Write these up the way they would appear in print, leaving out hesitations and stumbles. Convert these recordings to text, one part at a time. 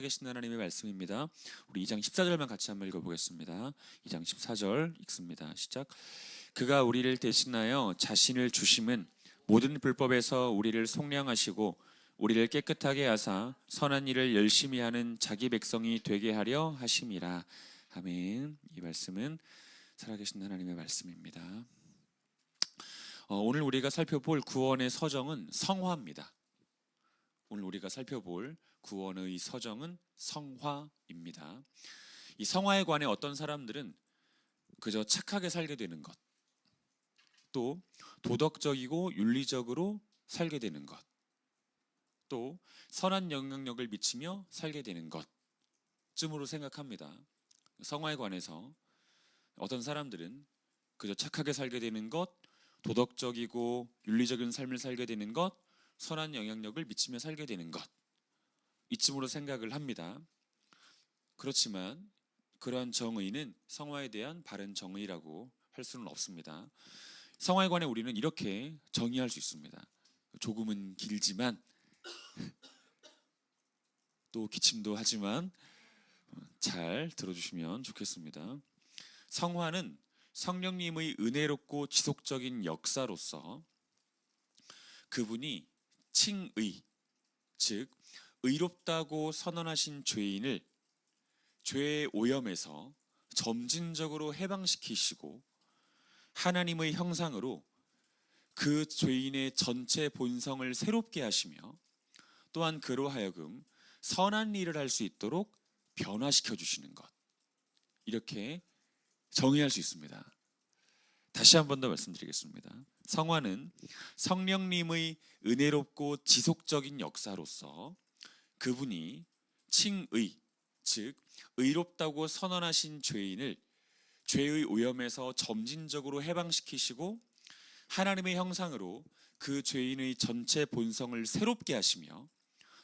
계신 하나님의 말씀입니다. 우리 2장 14절만 같이 한번 읽어보겠습니다. 2장 14절 읽습니다. 시작. 그가 우리를 대신하여 자신을 주심은 모든 불법에서 우리를 속량하시고 우리를 깨끗하게 하사 선한 일을 열심히 하는 자기 백성이 되게 하려 하심이라. 아멘. 이 말씀은 살아계신 하나님의 말씀입니다. 오늘 우리가 살펴볼 구원의 서정은 성화입니다. 오늘 우리가 살펴볼 구원의 서정은 성화입니다. 이 성화에 관해 어떤 사람들은 그저 착하게 살게 되는 것, 또 도덕적이고 윤리적으로 살게 되는 것, 또 선한 영향력을 미치며 살게 되는 것쯤으로 생각합니다. 성화에 관해서 어떤 사람들은 그저 착하게 살게 되는 것, 도덕적이고 윤리적인 삶을 살게 되는 것, 선한 영향력을 미치며 살게 되는 것, 이쯤으로 생각을 합니다. 그렇지만 그러한 정의는 성화에 대한 바른 정의라고 할 수는 없습니다. 성화에 관해 우리는 이렇게 정의할 수 있습니다. 조금은 길지만 또 기침도 하지만 잘 들어주시면 좋겠습니다. 성화는 성령님의 은혜롭고 지속적인 역사로서 그분이 칭의, 즉 의롭다고 선언하신 죄인을 죄의 오염에서 점진적으로 해방시키시고 하나님의 형상으로 그 죄인의 전체 본성을 새롭게 하시며 또한 그로 하여금 선한 일을 할 수 있도록 변화시켜 주시는 것, 이렇게 정의할 수 있습니다. 다시 한 번 더 말씀드리겠습니다. 성화는 성령님의 은혜롭고 지속적인 역사로서 그분이 칭의, 즉 의롭다고 선언하신 죄인을 죄의 오염에서 점진적으로 해방시키시고 하나님의 형상으로 그 죄인의 전체 본성을 새롭게 하시며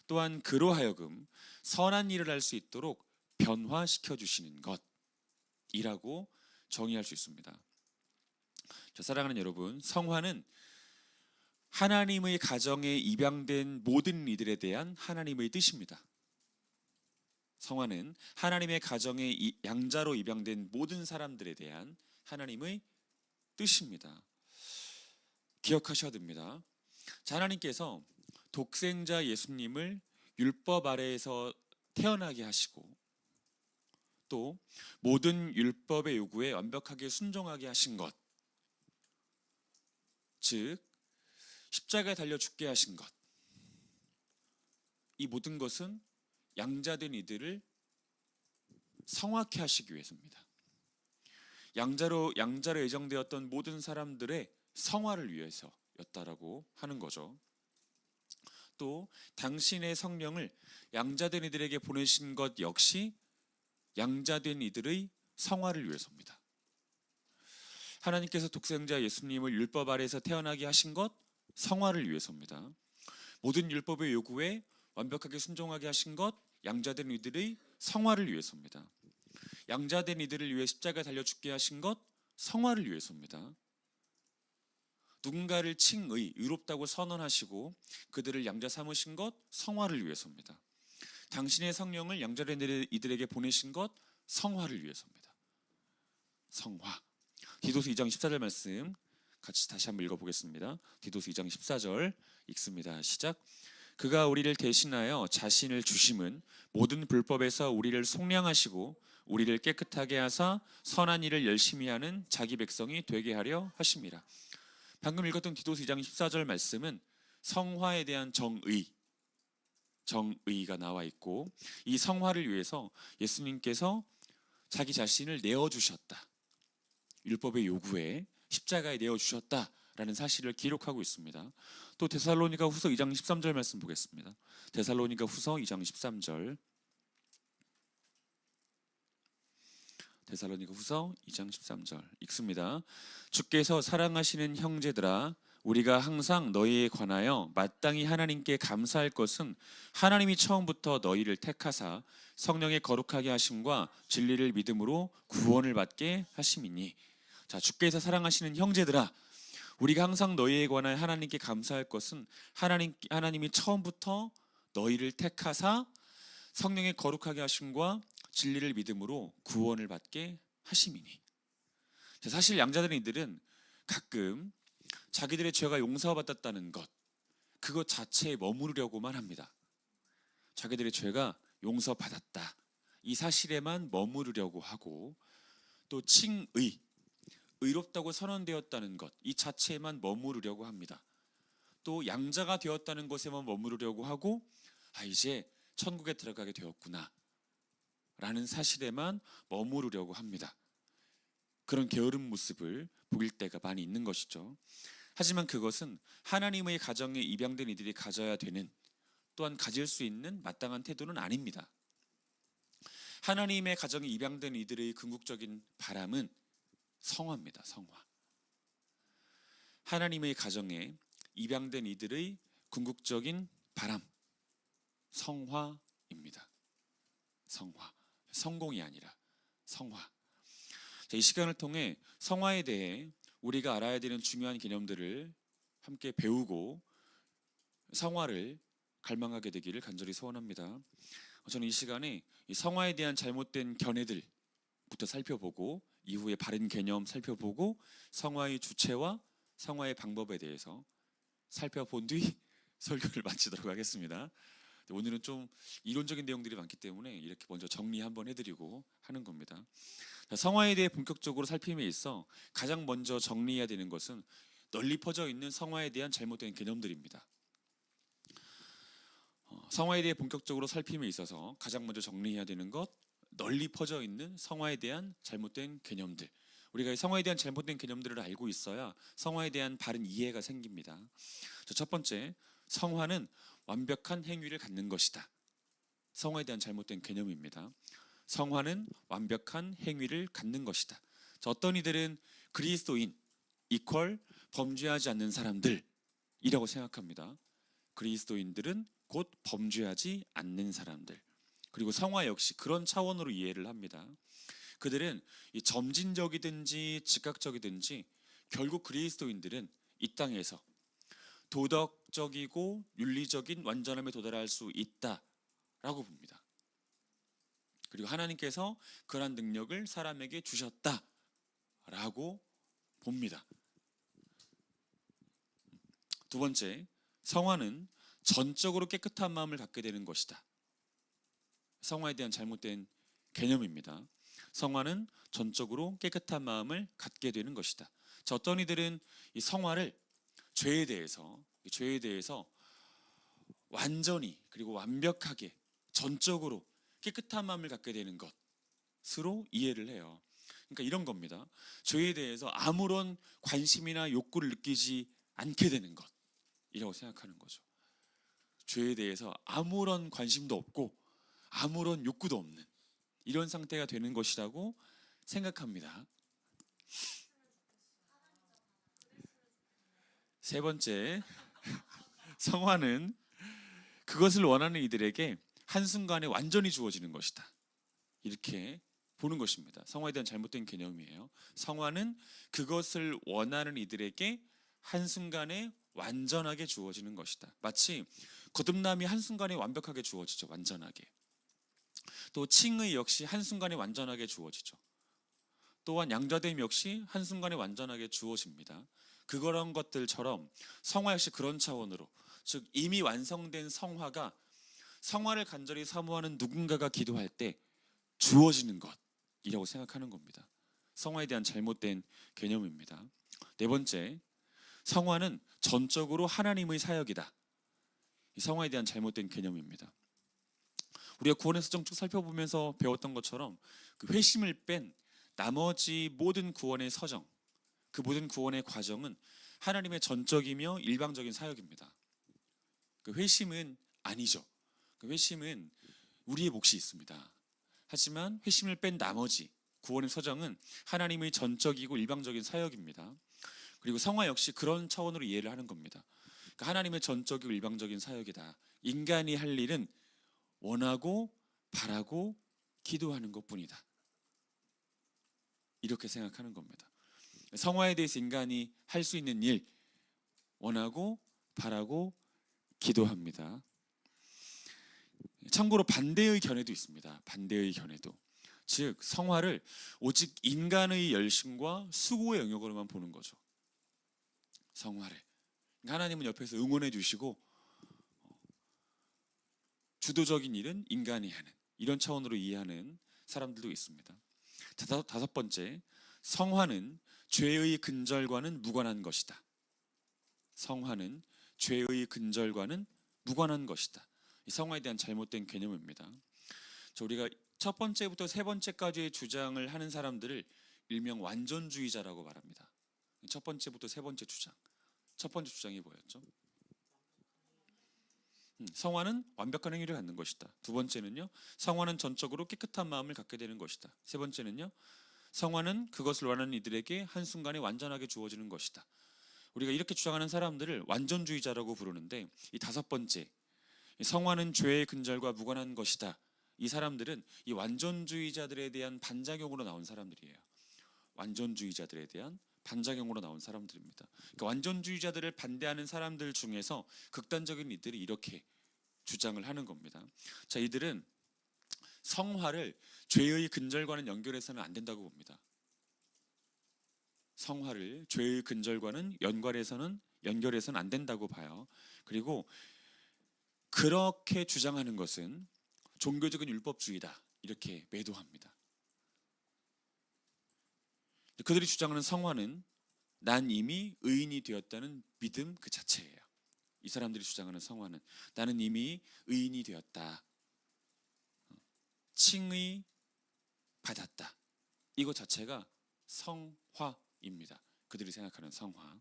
또한 그로 하여금 선한 일을 할 수 있도록 변화시켜 주시는 것이라고 정의할 수 있습니다. 사랑하는 여러분, 성화는 하나님의 가정에 입양된 모든 이들에 대한 하나님의 뜻입니다. 성화는 하나님의 가정에 양자로 입양된 모든 사람들에 대한 하나님의 뜻입니다. 기억하셔야 됩니다. 하나님께서 독생자 예수님을 율법 아래에서 태어나게 하시고 또 모든 율법의 요구에 완벽하게 순종하게 하신 것, 즉 십자가에 달려 죽게 하신 것, 이 모든 것은 양자된 이들을 성화케 하시기 위해서입니다. 양자로 예정되었던 모든 사람들의 성화를 위해서였다라고 하는 거죠. 또 당신의 성령을 양자된 이들에게 보내신 것 역시 양자된 이들의 성화를 위해서입니다. 하나님께서 독생자 예수님을 율법 아래에서 태어나게 하신 것, 성화를 위해서입니다. 모든 율법의 요구에 완벽하게 순종하게 하신 것, 양자된 이들의 성화를 위해서입니다. 양자된 이들을 위해 십자가에 달려 죽게 하신 것, 성화를 위해서입니다. 누군가를 칭의, 의롭다고 선언하시고 그들을 양자 삼으신 것, 성화를 위해서입니다. 당신의 성령을 양자된 이들에게 보내신 것, 성화를 위해서입니다. 성화. 디도서 2장 14절 말씀 같이 다시 한번 읽어보겠습니다. 디도서 2장 14절 읽습니다. 시작. 그가 우리를 대신하여 자신을 주심은 모든 불법에서 우리를 속량하시고 우리를 깨끗하게 하사 선한 일을 열심히 하는 자기 백성이 되게 하려 하심이라. 방금 읽었던 디도서 2장 14절 말씀은 성화에 대한 정의가 나와 있고, 이 성화를 위해서 예수님께서 자기 자신을 내어주셨다, 율법의 요구에 십자가에 내어주셨다라는 사실을 기록하고 있습니다. 또 데살로니가 후서 2장 13절 말씀 보겠습니다. 데살로니가 후서 2장 13절, 데살로니가 후서 2장 13절 읽습니다. 주께서 사랑하시는 형제들아, 우리가 항상 너희에 관하여 마땅히 하나님께 감사할 것은 하나님이 처음부터 너희를 택하사 성령의 거룩하게 하심과 진리를 믿음으로 구원을 받게 하심이니. 자, 주께서 사랑하시는 형제들아, 우리가 항상 너희에 관하여 하나님께 감사할 것은 하나님이 처음부터 너희를 택하사 성령의 거룩하게 하심과 진리를 믿음으로 구원을 받게 하심이니. 사실 양자된 이들은 가끔 자기들의 죄가 용서받았다는 것, 그것 자체에 머무르려고만 합니다. 자기들의 죄가 용서받았다, 이 사실에만 머무르려고 하고, 또 칭의, 의롭다고 선언되었다는 것, 이 자체에만 머무르려고 합니다. 또 양자가 되었다는 것에만 머무르려고 하고, 이제 천국에 들어가게 되었구나 라는 사실에만 머무르려고 합니다. 그런 게으른 모습을 보일 때가 많이 있는 것이죠. 하지만 그것은 하나님의 가정에 입양된 이들이 가져야 되는, 또한 가질 수 있는 마땅한 태도는 아닙니다. 하나님의 가정에 입양된 이들의 궁극적인 바람은 성화입니다. 성화. 하나님의 가정에 입양된 이들의 궁극적인 바람, 성화입니다. 성화. 성공이 아니라 성화. 이 시간을 통해 성화에 대해 우리가 알아야 되는 중요한 개념들을 함께 배우고 성화를 갈망하게 되기를 간절히 소원합니다. 저는 이 시간에 이 성화에 대한 잘못된 견해들부터 살펴보고, 이후에 바른 개념 살펴보고, 성화의 주체와 성화의 방법에 대해서 살펴본 뒤 설교를 마치도록 하겠습니다. 오늘은 좀 이론적인 내용들이 많기 때문에 이렇게 먼저 정리 한번 해드리고 하는 겁니다. 성화에 대해 본격적으로 살핌에 있어 가장 먼저 정리해야 되는 것은 널리 퍼져 있는 성화에 대한 잘못된 개념들입니다. 성화에 대해 본격적으로 살핌에 있어서 가장 먼저 정리해야 되는 것, 널리 퍼져 있는 성화에 대한 잘못된 개념들. 우리가 이 성화에 대한 잘못된 개념들을 알고 있어야 성화에 대한 바른 이해가 생깁니다. 첫 번째, 성화는 완벽한 행위를 갖는 것이다. 성화에 대한 잘못된 개념입니다. 성화는 완벽한 행위를 갖는 것이다. 어떤 이들은 그리스도인 이퀄 범죄하지 않는 사람들이라고 생각합니다. 그리스도인들은 곧 범죄하지 않는 사람들. 그리고 성화 역시 그런 차원으로 이해를 합니다. 그들은 이 점진적이든지 즉각적이든지 결국 그리스도인들은 이 땅에서 도덕적이고 윤리적인 완전함에 도달할 수 있다라고 봅니다. 그리고 하나님께서 그러한 능력을 사람에게 주셨다라고 봅니다. 두 번째, 성화는 전적으로 깨끗한 마음을 갖게 되는 것이다. 성화에 대한 잘못된 개념입니다. 성화는 전적으로 깨끗한 마음을 갖게 되는 것이다. 어떤 이들은 이 성화를 죄에 대해서 완전히 그리고 완벽하게 전적으로 깨끗한 마음을 갖게 되는 것으로 이해를 해요. 그러니까 이런 겁니다. 죄에 대해서 아무런 관심이나 욕구를 느끼지 않게 되는 것이라고 생각하는 거죠. 죄에 대해서 아무런 관심도 없고 아무런 욕구도 없는 이런 상태가 되는 것이라고 생각합니다. 세 번째, 성화는 그것을 원하는 이들에게 한순간에 완전히 주어지는 것이다. 이렇게 보는 것입니다. 성화에 대한 잘못된 개념이에요. 성화는 그것을 원하는 이들에게 한순간에 완전하게 주어지는 것이다. 마치 거듭남이 한순간에 완벽하게 주어지죠. 완전하게. 또 칭의 역시 한순간에 완전하게 주어지죠. 또한 양자됨 역시 한순간에 완전하게 주어집니다. 그런 것들처럼 성화 역시 그런 차원으로, 즉 이미 완성된 성화가 성화를 간절히 사모하는 누군가가 기도할 때 주어지는 것이라고 생각하는 겁니다. 성화에 대한 잘못된 개념입니다. 네 번째, 성화는 전적으로 하나님의 사역이다. 이 성화에 대한 잘못된 개념입니다. 우리가 구원의 서정 쭉 살펴보면서 배웠던 것처럼 그 회심을 뺀 나머지 모든 구원의 서정, 그 모든 구원의 과정은 하나님의 전적이며 일방적인 사역입니다. 그 회심은 아니죠. 그 회심은 우리의 몫이 있습니다. 하지만 회심을 뺀 나머지 구원의 서정은 하나님의 전적이고 일방적인 사역입니다. 그리고 성화 역시 그런 차원으로 이해를 하는 겁니다. 그러니까 하나님의 전적이고 일방적인 사역이다. 인간이 할 일은 원하고 바라고 기도하는 것뿐이다. 이렇게 생각하는 겁니다. 성화에 대해서 인간이 할 수 있는 일, 원하고 바라고 기도합니다. 참고로 반대의 견해도 있습니다. 반대의 견해도. 즉 성화를 오직 인간의 열심과 수고의 영역으로만 보는 거죠. 성화를 하나님은 옆에서 응원해 주시고 주도적인 일은 인간이 하는, 이런 차원으로 이해하는 사람들도 있습니다. 다섯 번째, 성화는 죄의 근절과는 무관한 것이다. 성화는 죄의 근절과는 무관한 것이다. 이 성화에 대한 잘못된 개념입니다. 우리가 첫 번째부터 세 번째까지의 주장을 하는 사람들을 일명 완전주의자라고 말합니다. 첫 번째부터 세 번째 주장. 첫 번째 주장이 뭐였죠? 성화는 완벽한 행위를 갖는 것이다. 두 번째는요, 성화는 전적으로 깨끗한 마음을 갖게 되는 것이다. 세 번째는요, 성화는 그것을 원하는 이들에게 한순간에 완전하게 주어지는 것이다. 우리가 이렇게 주장하는 사람들을 완전주의자라고 부르는데, 이 다섯 번째, 성화는 죄의 근절과 무관한 것이다. 이 사람들은 이 완전주의자들에 대한 반작용으로 나온 사람들이에요. 완전주의자들에 대한 반작용으로 나온 사람들입니다. 그러니까 완전주의자들을 반대하는 사람들 중에서 극단적인 이들이 이렇게 주장을 하는 겁니다. 자, 이들은 성화를 죄의 근절과는 연결해서는 안 된다고 봅니다. 성화를 죄의 근절과는 연결해서는 안 된다고 봐요. 그리고 그렇게 주장하는 것은 종교적인 율법주의다, 이렇게 매도합니다. 그들이 주장하는 성화는 난 이미 의인이 되었다는 믿음 그 자체예요. 이 사람들이 주장하는 성화는 나는 이미 의인이 되었다, 칭의 받았다, 이거 자체가 성화입니다. 그들이 생각하는 성화.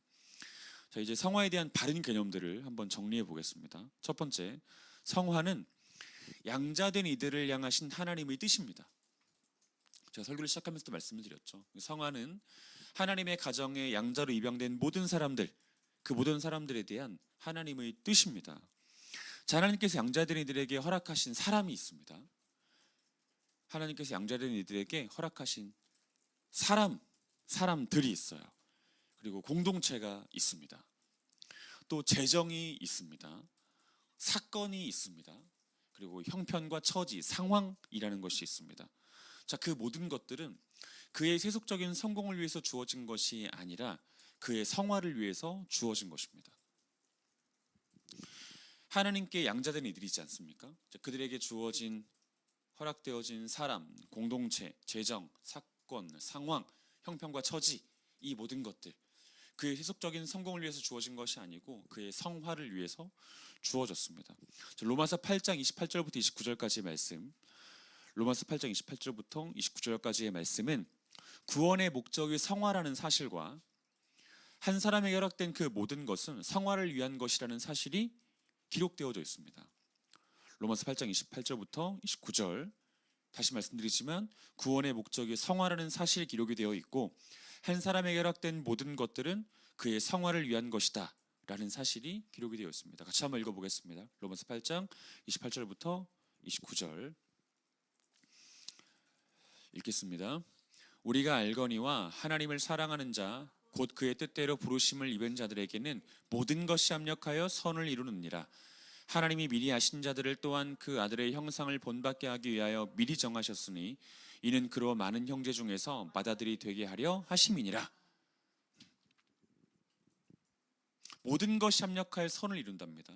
자, 이제 성화에 대한 바른 개념들을 한번 정리해 보겠습니다. 첫 번째, 성화는 양자된 이들을 향하신 하나님의 뜻입니다. 제가 설교를 시작하면서도 말씀을 드렸죠. 성화는 하나님의 가정에 양자로 입양된 모든 사람들, 그 모든 사람들에 대한 하나님의 뜻입니다. 자, 하나님께서 양자된 이들에게 허락하신 사람이 있습니다. 하나님께서 양자된 이들에게 허락하신 사람들이 있어요. 그리고 공동체가 있습니다. 또 재정이 있습니다. 사건이 있습니다. 그리고 형편과 처지, 상황이라는 것이 있습니다. 자, 그 모든 것들은 그의 세속적인 성공을 위해서 주어진 것이 아니라 그의 성화를 위해서 주어진 것입니다. 하나님께 양자된 이들이지 않습니까? 자, 그들에게 주어진, 허락되어진 사람, 공동체, 재정, 사건, 상황, 형편과 처지, 이 모든 것들, 그의 세속적인 성공을 위해서 주어진 것이 아니고 그의 성화를 위해서 주어졌습니다. 로마서 8장 28절부터 29절까지의 말씀, 로마서 8장 28절부터 29절까지의 말씀은 구원의 목적이 성화라는 사실과 한 사람에게 허락된 그 모든 것은 성화를 위한 것이라는 사실이 기록되어져 있습니다. 로마서 8장 28절부터 29절, 다시 말씀드리지만 구원의 목적이 성화라는 사실이 기록이 되어 있고 한 사람에게 허락된 모든 것들은 그의 성화를 위한 것이다 라는 사실이 기록이 되어 있습니다. 같이 한번 읽어보겠습니다. 로마서 8장 28절부터 29절 읽겠습니다. 우리가 알거니와 하나님을 사랑하는 자 곧 그의 뜻대로 부르심을 입은 자들에게는 모든 것이 합력하여 선을 이루느니라. 하나님이 미리 아신 자들을 또한 그 아들의 형상을 본받게 하기 위하여 미리 정하셨으니 이는 그로 많은 형제 중에서 맏아들이 되게 하려 하심이니라. 모든 것이 합력하여 선을 이룬답니다.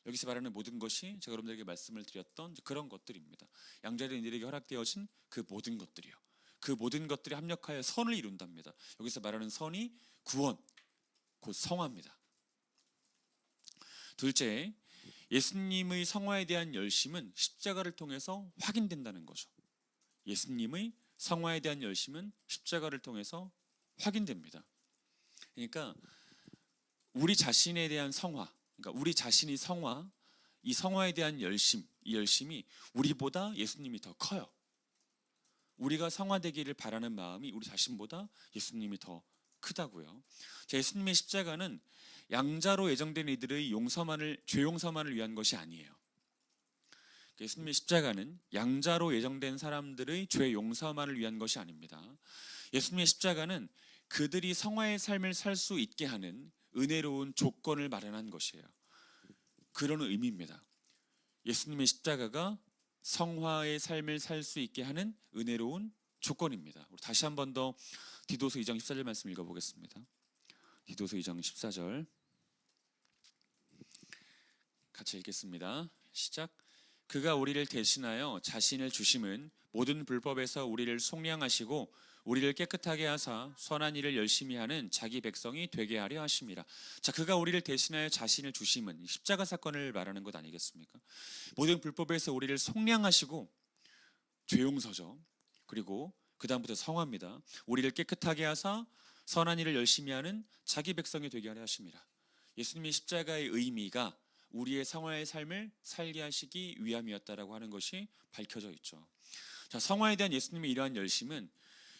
여기서 말하는 모든 것이 제가 여러분들에게 말씀을 드렸던 그런 것들입니다. 양자된 이들에게 허락되어진 그 모든 것들이요, 그 모든 것들이 합력하여 선을 이룬답니다. 여기서 말하는 선이 구원, 곧 성화입니다. 둘째, 예수님의 성화에 대한 열심은 십자가를 통해서 확인된다는 거죠. 예수님의 성화에 대한 열심은 십자가를 통해서 확인됩니다. 그러니까 우리 자신에 대한 성화, 그러니까 우리 자신이 성화, 이 성화에 대한 열심, 이 열심이 우리보다 예수님이 더 커요. 우리가 성화되기를 바라는 마음이 우리 자신보다 예수님이 더 크다고요. 예수님의 십자가는 양자로 예정된 이들의 죄 용서만을 위한 것이 아니에요. 예수님의 십자가는 양자로 예정된 사람들의 죄 용서만을 위한 것이 아닙니다. 예수님의 십자가는 그들이 성화의 삶을 살 수 있게 하는 은혜로운 조건을 마련한 것이에요. 그런 의미입니다. 예수님의 십자가가 성화의 삶을 살 수 있게 하는 은혜로운 조건입니다. 우리 다시 한 번 더 디도서 2장 14절 말씀 읽어보겠습니다. 디도서 2장 14절 같이 읽겠습니다. 시작. 그가 우리를 대신하여 자신을 주심은 모든 불법에서 우리를 속량하시고 우리를 깨끗하게 하사 선한 일을 열심히 하는 자기 백성이 되게 하려 하심이라. 자, 그가 우리를 대신하여 자신을 주심은 십자가 사건을 말하는 것 아니겠습니까? 모든 불법에서 우리를 속량하시고, 죄 용서죠. 그리고 그 다음부터 성화입니다. 우리를 깨끗하게 하사 선한 일을 열심히 하는 자기 백성이 되게 하려 하심이라. 예수님의 십자가의 의미가 우리의 성화의 삶을 살게 하시기 위함이었다라고 하는 것이 밝혀져 있죠. 자, 성화에 대한 예수님의 이러한 열심은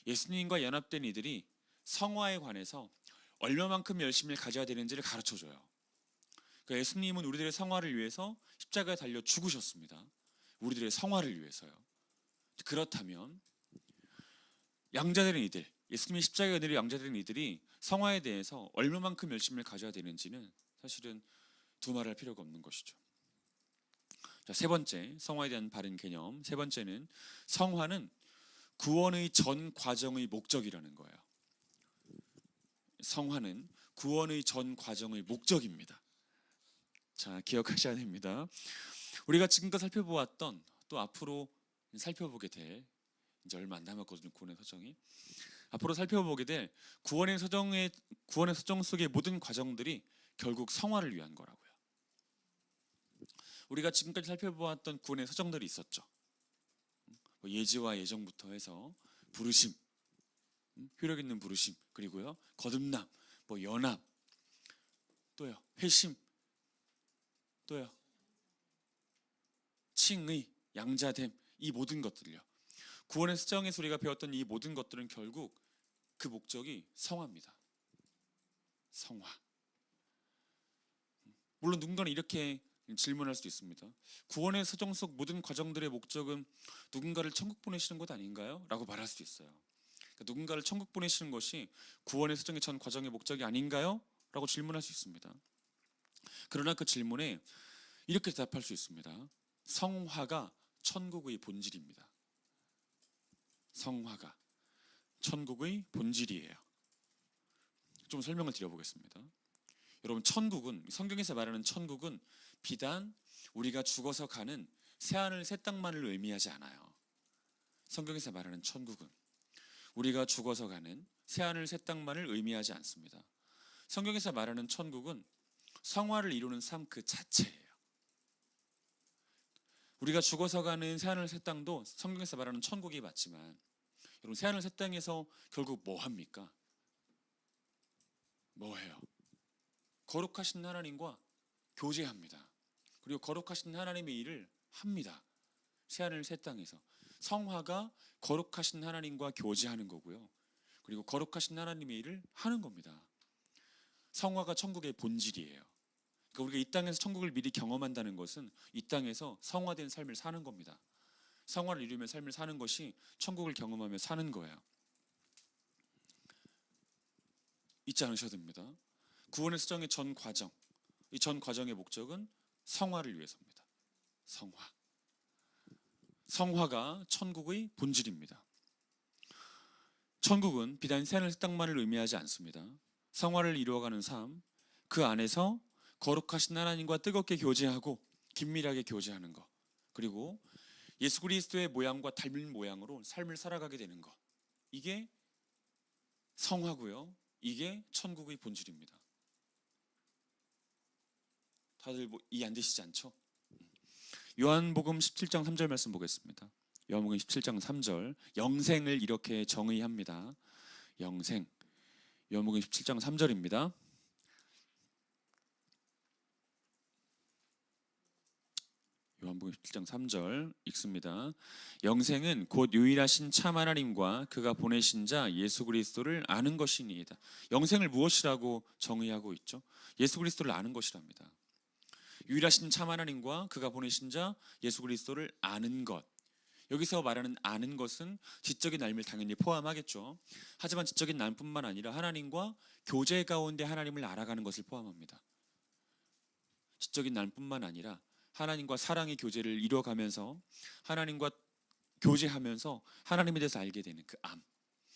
예수님과 연합된 이들이 성화에 관해서 얼마만큼 열심을 가져야 되는지를 가르쳐줘요. 그러니까 예수님은 우리들의 성화를 위해서 십자가에 달려 죽으셨습니다. 우리들의 성화를 위해서요. 그렇다면 양자되는 이들, 예수님의 십자가의 은혜로 양자되는 이들이 성화에 대해서 얼마만큼 열심을 가져야 되는지는 사실은 두말할 필요가 없는 것이죠. 자, 세 번째, 성화에 대한 바른 개념. 세 번째는 성화는 구원의 전 과정의 목적이라는 거예요. 성화는 구원의 전 과정의 목적입니다. 자, 기억하셔야 됩니다. 우리가 지금까지 살펴보았던, 또 앞으로 살펴보게 될, 이제 얼마 안 남았거든요. 구원의 서정이. 앞으로 살펴보게 될 구원의 서정 속의 모든 과정들이 결국 성화를 위한 거라고요. 우리가 지금까지 살펴보았던 구원의 서정들이 있었죠. 예지와 예정부터 해서 부르심, 효력 있는 부르심, 그리고요 거듭남, 연합, 또요 회심, 또요 칭의, 양자됨, 이 모든 것들요. 구원의 서정에서 우리가 배웠던 이 모든 것들은 결국 그 목적이 성화입니다. 성화. 물론 누군가는 이렇게 질문할 수도 있습니다. 구원의 서정 속 모든 과정들의 목적은 누군가를 천국 보내시는 것 아닌가요? 라고 말할 수도 있어요. 그러니까 누군가를 천국 보내시는 것이 구원의 서정의 전 과정의 목적이 아닌가요? 라고 질문할 수 있습니다. 그러나 그 질문에 이렇게 대답할 수 있습니다. 성화가 천국의 본질입니다. 성화가 천국의 본질이에요. 좀 설명을 드려보겠습니다. 여러분, 천국은, 성경에서 말하는 천국은 비단 우리가 죽어서 가는 새하늘 새 땅만을 의미하지 않아요. 성경에서 말하는 천국은 우리가 죽어서 가는 새하늘 새 땅만을 의미하지 않습니다. 성경에서 말하는 천국은 성화를 이루는 삶 그 자체예요. 우리가 죽어서 가는 새하늘 새 땅도 성경에서 말하는 천국이 맞지만, 여러분, 새하늘 새 땅에서 결국 뭐 합니까? 뭐 해요? 거룩하신 하나님과 교제합니다. 그리고 거룩하신 하나님의 일을 합니다. 새하늘 새 땅에서 성화가 거룩하신 하나님과 교제하는 거고요. 그리고 거룩하신 하나님의 일을 하는 겁니다. 성화가 천국의 본질이에요. 그러니까 우리가 이 땅에서 천국을 미리 경험한다는 것은 이 땅에서 성화된 삶을 사는 겁니다. 성화를 이루며 삶을 사는 것이 천국을 경험하며 사는 거예요. 잊지 않으셔야 됩니다. 구원의 서정의 전 과정, 이 전 과정의 목적은 성화를 위해서입니다. 성화. 성화가 천국의 본질입니다. 천국은 비단 새하늘 새 땅만을 의미하지 않습니다. 성화를 이루어가는 삶, 그 안에서 거룩하신 하나님과 뜨겁게 교제하고 긴밀하게 교제하는 것, 그리고 예수 그리스도의 모양과 닮은 모양으로 삶을 살아가게 되는 것, 이게 성화고요. 이게 천국의 본질입니다. 다들 이해 안 되시지 않죠? 요한복음 17장 3절 말씀 보겠습니다. 요한복음 17장 3절, 영생을 이렇게 정의합니다. 영생. 요한복음 17장 3절입니다. 요한복음 17장 3절 읽습니다. 영생은 곧 유일하신 참 하나님과 그가 보내신 자 예수 그리스도를 아는 것이니이다. 영생을 무엇이라고 정의하고 있죠? 예수 그리스도를 아는 것이랍니다. 유일하신 참 하나님과 그가 보내신 자 예수 그리스도를 아는 것. 여기서 말하는 아는 것은 지적인 알미를 당연히 포함하겠죠. 하지만 지적인 알뿐만 아니라 하나님과 교제 가운데 하나님을 알아가는 것을 포함합니다. 지적인 알뿐만 아니라 하나님과 사랑의 교제를 이루어가면서 하나님과 교제하면서 하나님에 대해서 알게 되는 그 암,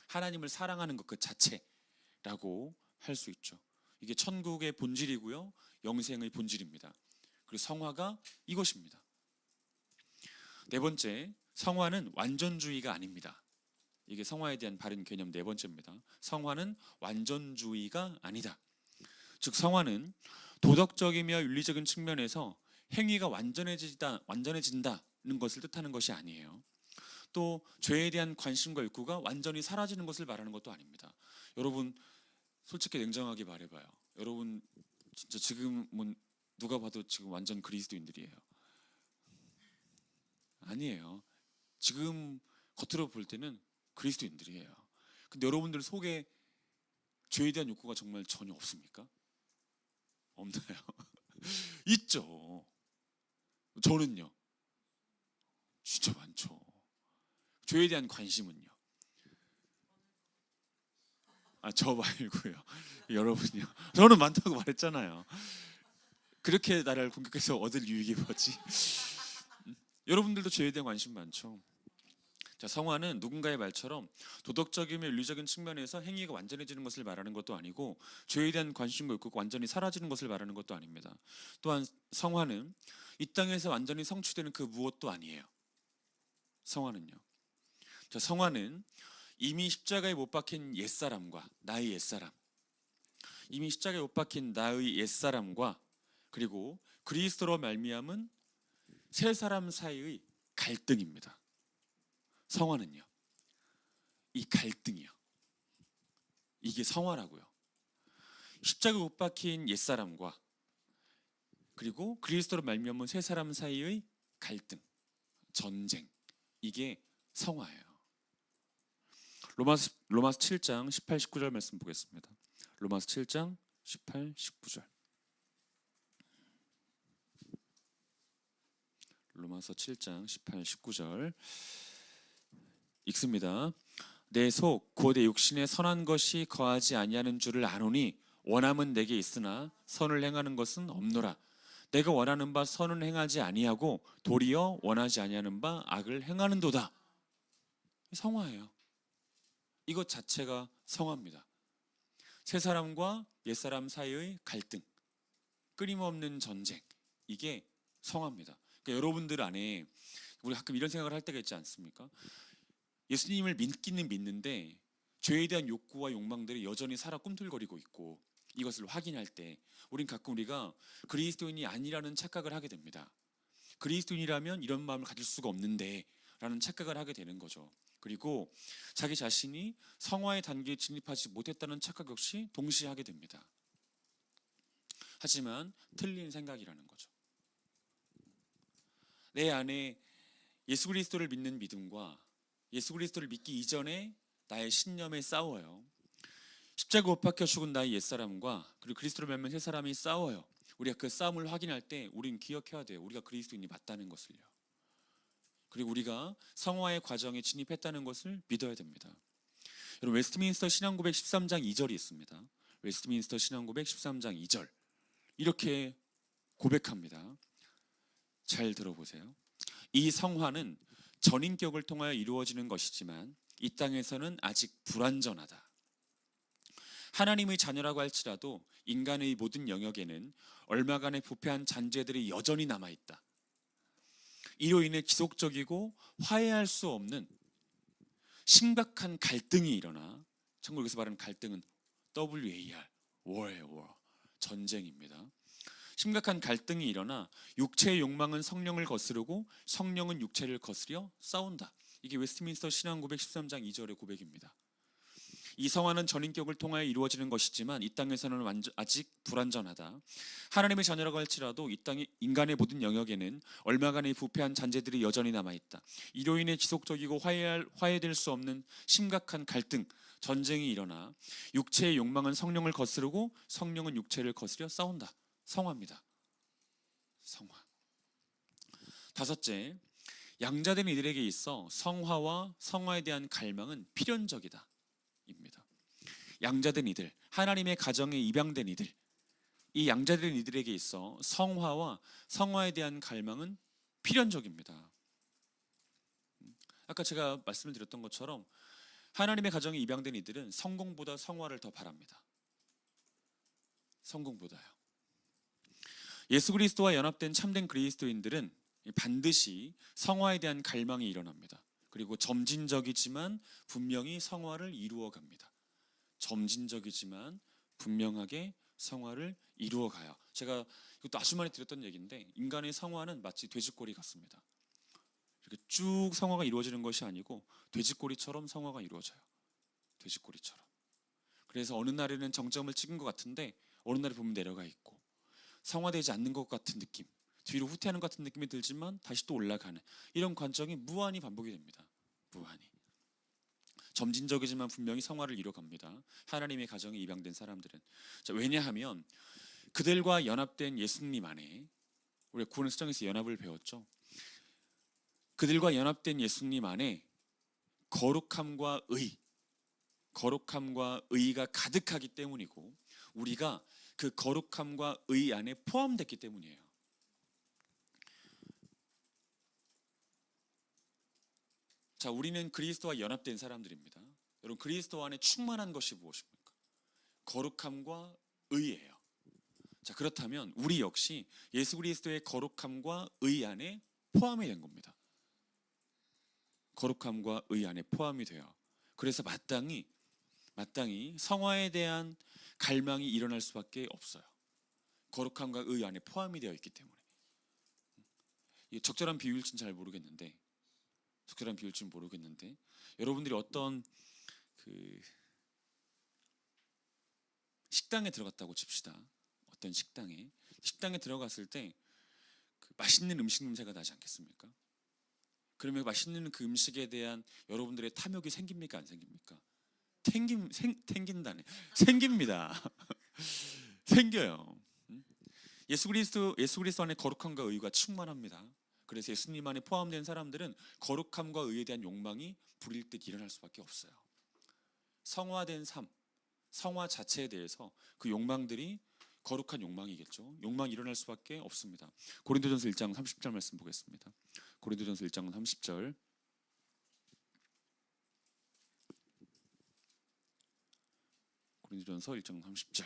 하나님을 사랑하는 것 그 자체라고 할 수 있죠. 이게 천국의 본질이고요, 영생의 본질입니다. 그리고 성화가 이것입니다. 네 번째, 성화는 완전주의가 아닙니다. 이게 성화에 대한 바른 개념 네 번째입니다. 성화는 완전주의가 아니다. 즉 성화는 도덕적이며 윤리적인 측면에서 행위가 완전해진다는 것을 뜻하는 것이 아니에요. 또 죄에 대한 관심과 욕구가 완전히 사라지는 것을 말하는 것도 아닙니다. 여러분 솔직히 냉정하게 말해봐요. 여러분 진짜 지금 뭐 누가 봐도 지금 완전 그리스도인들이에요. 아니에요. 지금 겉으로 볼 때는 그리스도인들이에요. 근데 여러분들 속에 죄에 대한 욕구가 정말 전혀 없습니까? 없나요? 있죠. 저는요. 진짜 많죠. 죄에 대한 관심은요. 저 말고요. 여러분요. 저는 많다고 말했잖아요. 그렇게 나를 공격해서 얻을 유익이 뭐지? 여러분들도 죄에 대한 관심 많죠. 자, 성화는 누군가의 말처럼 도덕적이며 윤리적인 측면에서 행위가 완전해지는 것을 말하는 것도 아니고 죄에 대한 관심과 욕구가 완전히 사라지는 것을 말하는 것도 아닙니다. 또한 성화는 이 땅에서 완전히 성취되는 그 무엇도 아니에요. 성화는요. 자, 성화는 이미 십자가에 못 박힌 옛사람과 나의 옛사람, 이미 십자가에 못 박힌 나의 옛사람과 그리고 그리스도로 말미암은 세 사람 사이의 갈등입니다. 성화는요. 이 갈등이요. 이게 성화라고요. 십자가에 못 박힌 옛사람과 그리고 그리스도로 말미암은 세 사람 사이의 갈등, 전쟁. 이게 성화예요. 로마서 7장 18, 19절 말씀 보겠습니다. 로마서 7장 18, 19절. 로마서 7장 18, 19절 읽습니다. 내 속 곧 내 육신에 선한 것이 거하지 아니하는 줄을 아노니 원함은 내게 있으나 선을 행하는 것은 없노라. 내가 원하는 바 선은 행하지 아니하고 도리어 원하지 아니하는 바 악을 행하는도다. 성화예요. 이것 자체가 성화입니다. 새 사람과 옛 사람 사이의 갈등, 끊임없는 전쟁, 이게 성화입니다. 그러니까 여러분들 안에 우리 가끔 이런 생각을 할 때가 있지 않습니까? 예수님을 믿기는 믿는데 죄에 대한 욕구와 욕망들이 여전히 살아 꿈틀거리고 있고 이것을 확인할 때 우린 가끔 우리가 그리스도인이 아니라는 착각을 하게 됩니다. 그리스도인이라면 이런 마음을 가질 수가 없는데 라는 착각을 하게 되는 거죠. 그리고 자기 자신이 성화의 단계에 진입하지 못했다는 착각 역시 동시에 하게 됩니다. 하지만 틀린 생각이라는 거죠. 내 안에 예수 그리스도를 믿는 믿음과 예수 그리스도를 믿기 이전에 나의 신념에 싸워요. 십자가 못 박혀 죽은 나의 옛사람과 그리고 그리스도를 믿는 새 사람이 싸워요. 우리가 그 싸움을 확인할 때 우리는 기억해야 돼요. 우리가 그리스도인이 맞다는 것을요. 그리고 우리가 성화의 과정에 진입했다는 것을 믿어야 됩니다. 여러분 웨스트민스터 신앙고백 13장 2절이 있습니다. 웨스트민스터 신앙고백 13장 2절 이렇게 고백합니다. 잘 들어보세요. 이 성화는 전인격을 통하여 이루어지는 것이지만 이 땅에서는 아직 불완전하다. 하나님의 자녀라고 할지라도 인간의 모든 영역에는 얼마간의 부패한 잔재들이 여전히 남아있다. 이로 인해 지속적이고 화해할 수 없는 심각한 갈등이 일어나 천국에서 말하는 갈등은 WAR, war예요. 전쟁입니다. 심각한 갈등이 일어나 육체의 욕망은 성령을 거스르고 성령은 육체를 거스려 싸운다. 이게 웨스트민스터 신앙고백 13장 2절의 고백입니다. 이 성화는 전인격을 통하여 이루어지는 것이지만 이 땅에서는 아직 불완전하다. 하나님의 자녀라고 할지라도 이 땅의 인간의 모든 영역에는 얼마간의 부패한 잔재들이 여전히 남아있다. 이로 인해 지속적이고 화해될 수 없는 심각한 갈등, 전쟁이 일어나 육체의 욕망은 성령을 거스르고 성령은 육체를 거스려 싸운다. 성화입니다. 성화. 다섯째, 양자된 이들에게 있어 성화와 성화에 대한 갈망은 필연적이다 입니다. 양자된 이들, 하나님의 가정에 입양된 이들, 이 양자된 이들에게 있어 성화와 성화에 대한 갈망은 필연적입니다. 아까 제가 말씀을 드렸던 것처럼 하나님의 가정에 입양된 이들은 성공보다 성화를 더 바랍니다. 성공보다요. 예수 그리스도와 연합된 참된 그리스도인들은 반드시 성화에 대한 갈망이 일어납니다. 그리고 점진적이지만 분명히 성화를 이루어갑니다. 점진적이지만 분명하게 성화를 이루어가요. 제가 이것도 아주 많이 드렸던 얘기인데 인간의 성화는 마치 돼지꼬리 같습니다. 이렇게 쭉 성화가 이루어지는 것이 아니고 돼지꼬리처럼 성화가 이루어져요. 돼지꼬리처럼. 그래서 어느 날에는 정점을 찍은 것 같은데 어느 날에 보면 내려가 있고 성화되지 않는 것 같은 느낌, 뒤로 후퇴하는 것 같은 느낌이 들지만 다시 또 올라가는 이런 과정이 무한히 반복이 됩니다. 무한히. 점진적이지만 분명히 성화를 이뤄갑니다. 하나님의 가정에 입양된 사람들은. 자, 왜냐하면 그들과 연합된 예수님 안에 우리가 구원의 수정에서 연합을 배웠죠. 그들과 연합된 예수님 안에 거룩함과 의가 가득하기 때문이고 우리가 그 거룩함과 의 안에 포함됐기 때문이에요. 자, 우리는 그리스도와 연합된 사람들입니다. 여러분, 그리스도 안에 충만한 것이 무엇입니까? 거룩함과 의예요. 자, 그렇다면 우리 역시 예수 그리스도의 거룩함과 의 안에 포함이 된 겁니다. 거룩함과 의 안에 포함이 돼요. 그래서 마땅히 성화에 대한 갈망이 일어날 수밖에 없어요. 거룩함과 의 안에 포함이 되어 있기 때문에. 적절한 비유일지는 잘 모르겠는데 여러분들이 어떤 그 식당에 들어갔다고 칩시다. 어떤 식당에 들어갔을 때 그 맛있는 음식 냄새가 나지 않겠습니까? 그러면 맛있는 그 음식에 대한 여러분들의 탐욕이 생깁니까? 안 생깁니까? 생깁니다. 생겨요. 예수 그리스도 안에 거룩함과 의가 충만합니다. 그래서 예수님 안에 포함된 사람들은 거룩함과 의에 대한 욕망이 불일 듯 일어날 수밖에 없어요. 성화된 삶, 성화 자체에 대해서 그 욕망들이 거룩한 욕망이겠죠. 욕망이 일어날 수밖에 없습니다. 고린도전서 1장 30절 말씀 보겠습니다. 고린도전서 1장 30절. 고린도전서 1장 30절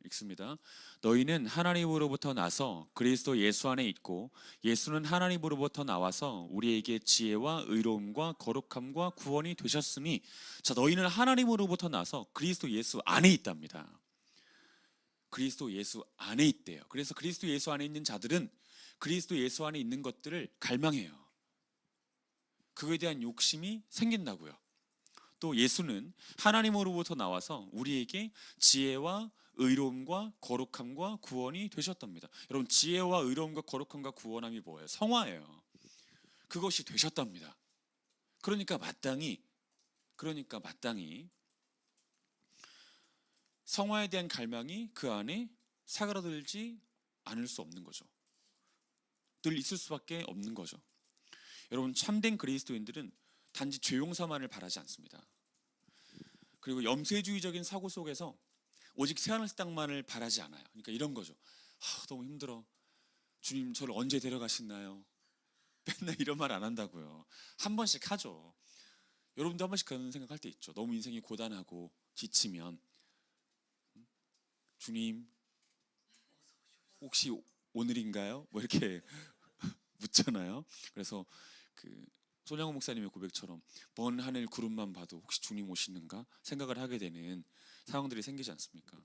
읽습니다. 너희는 하나님으로부터 나서 그리스도 예수 안에 있고 예수는 하나님으로부터 나와서 우리에게 지혜와 의로움과 거룩함과 구원이 되셨으니. 자, 너희는 하나님으로부터 나서 그리스도 예수 안에 있답니다. 그리스도 예수 안에 있대요. 그래서 그리스도 예수 안에 있는 자들은 그리스도 예수 안에 있는 것들을 갈망해요. 그거에 대한 욕심이 생긴다고요. 또 예수는 하나님으로부터 나와서 우리에게 지혜와 의로움과 거룩함과 구원이 되셨답니다. 여러분, 지혜와 의로움과 거룩함과 구원함이 뭐예요? 성화예요. 그것이 되셨답니다. 그러니까 마땅히 성화에 대한 갈망이 그 안에 사그라들지 않을 수 없는 거죠. 늘 있을 수밖에 없는 거죠. 여러분, 참된 그리스도인들은 단지 죄 용서만을 바라지 않습니다. 그리고 염세주의적인 사고 속에서 오직 새하늘 새 땅만을 바라지 않아요. 그러니까 이런 거죠. 너무 힘들어. 주님, 저를 언제 데려가시나요? 맨날 이런 말 안 한다고요. 한 번씩 하죠. 여러분도 한 번씩 그런 생각할 때 있죠. 너무 인생이 고단하고 지치면 주님, 혹시 오늘인가요? 뭐 이렇게 묻잖아요. 그래서 그 손양호 목사님의 고백처럼 먼 하늘 구름만 봐도 혹시 주님 오시는가 생각을 하게 되는 상황들이 생기지 않습니까?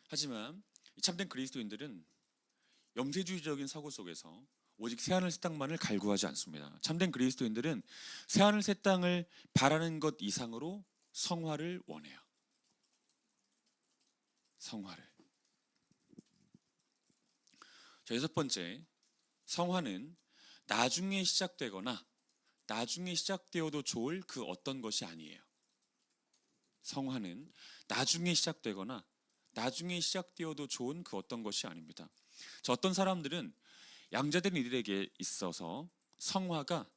하지만 참된 그리스도인들은 염세주의적인 사고 속에서 오직 새하늘 새 땅만을 갈구하지 않습니다. 참된 그리스도인들은 새하늘 새 땅을 바라는 것 이상으로 성화를 원해요. 성화를. 자, 여섯 번째, 성화는 나중에 시작되거나 나중에 시작되어도 좋을 그 어떤 것이 아니에요. 성화는 나중에 시작되거나 나중에 시작되어도 좋은 그 어떤 것이 아닙니다. 자, 어떤 사람들은 양자된 이들에게 있어서 성화가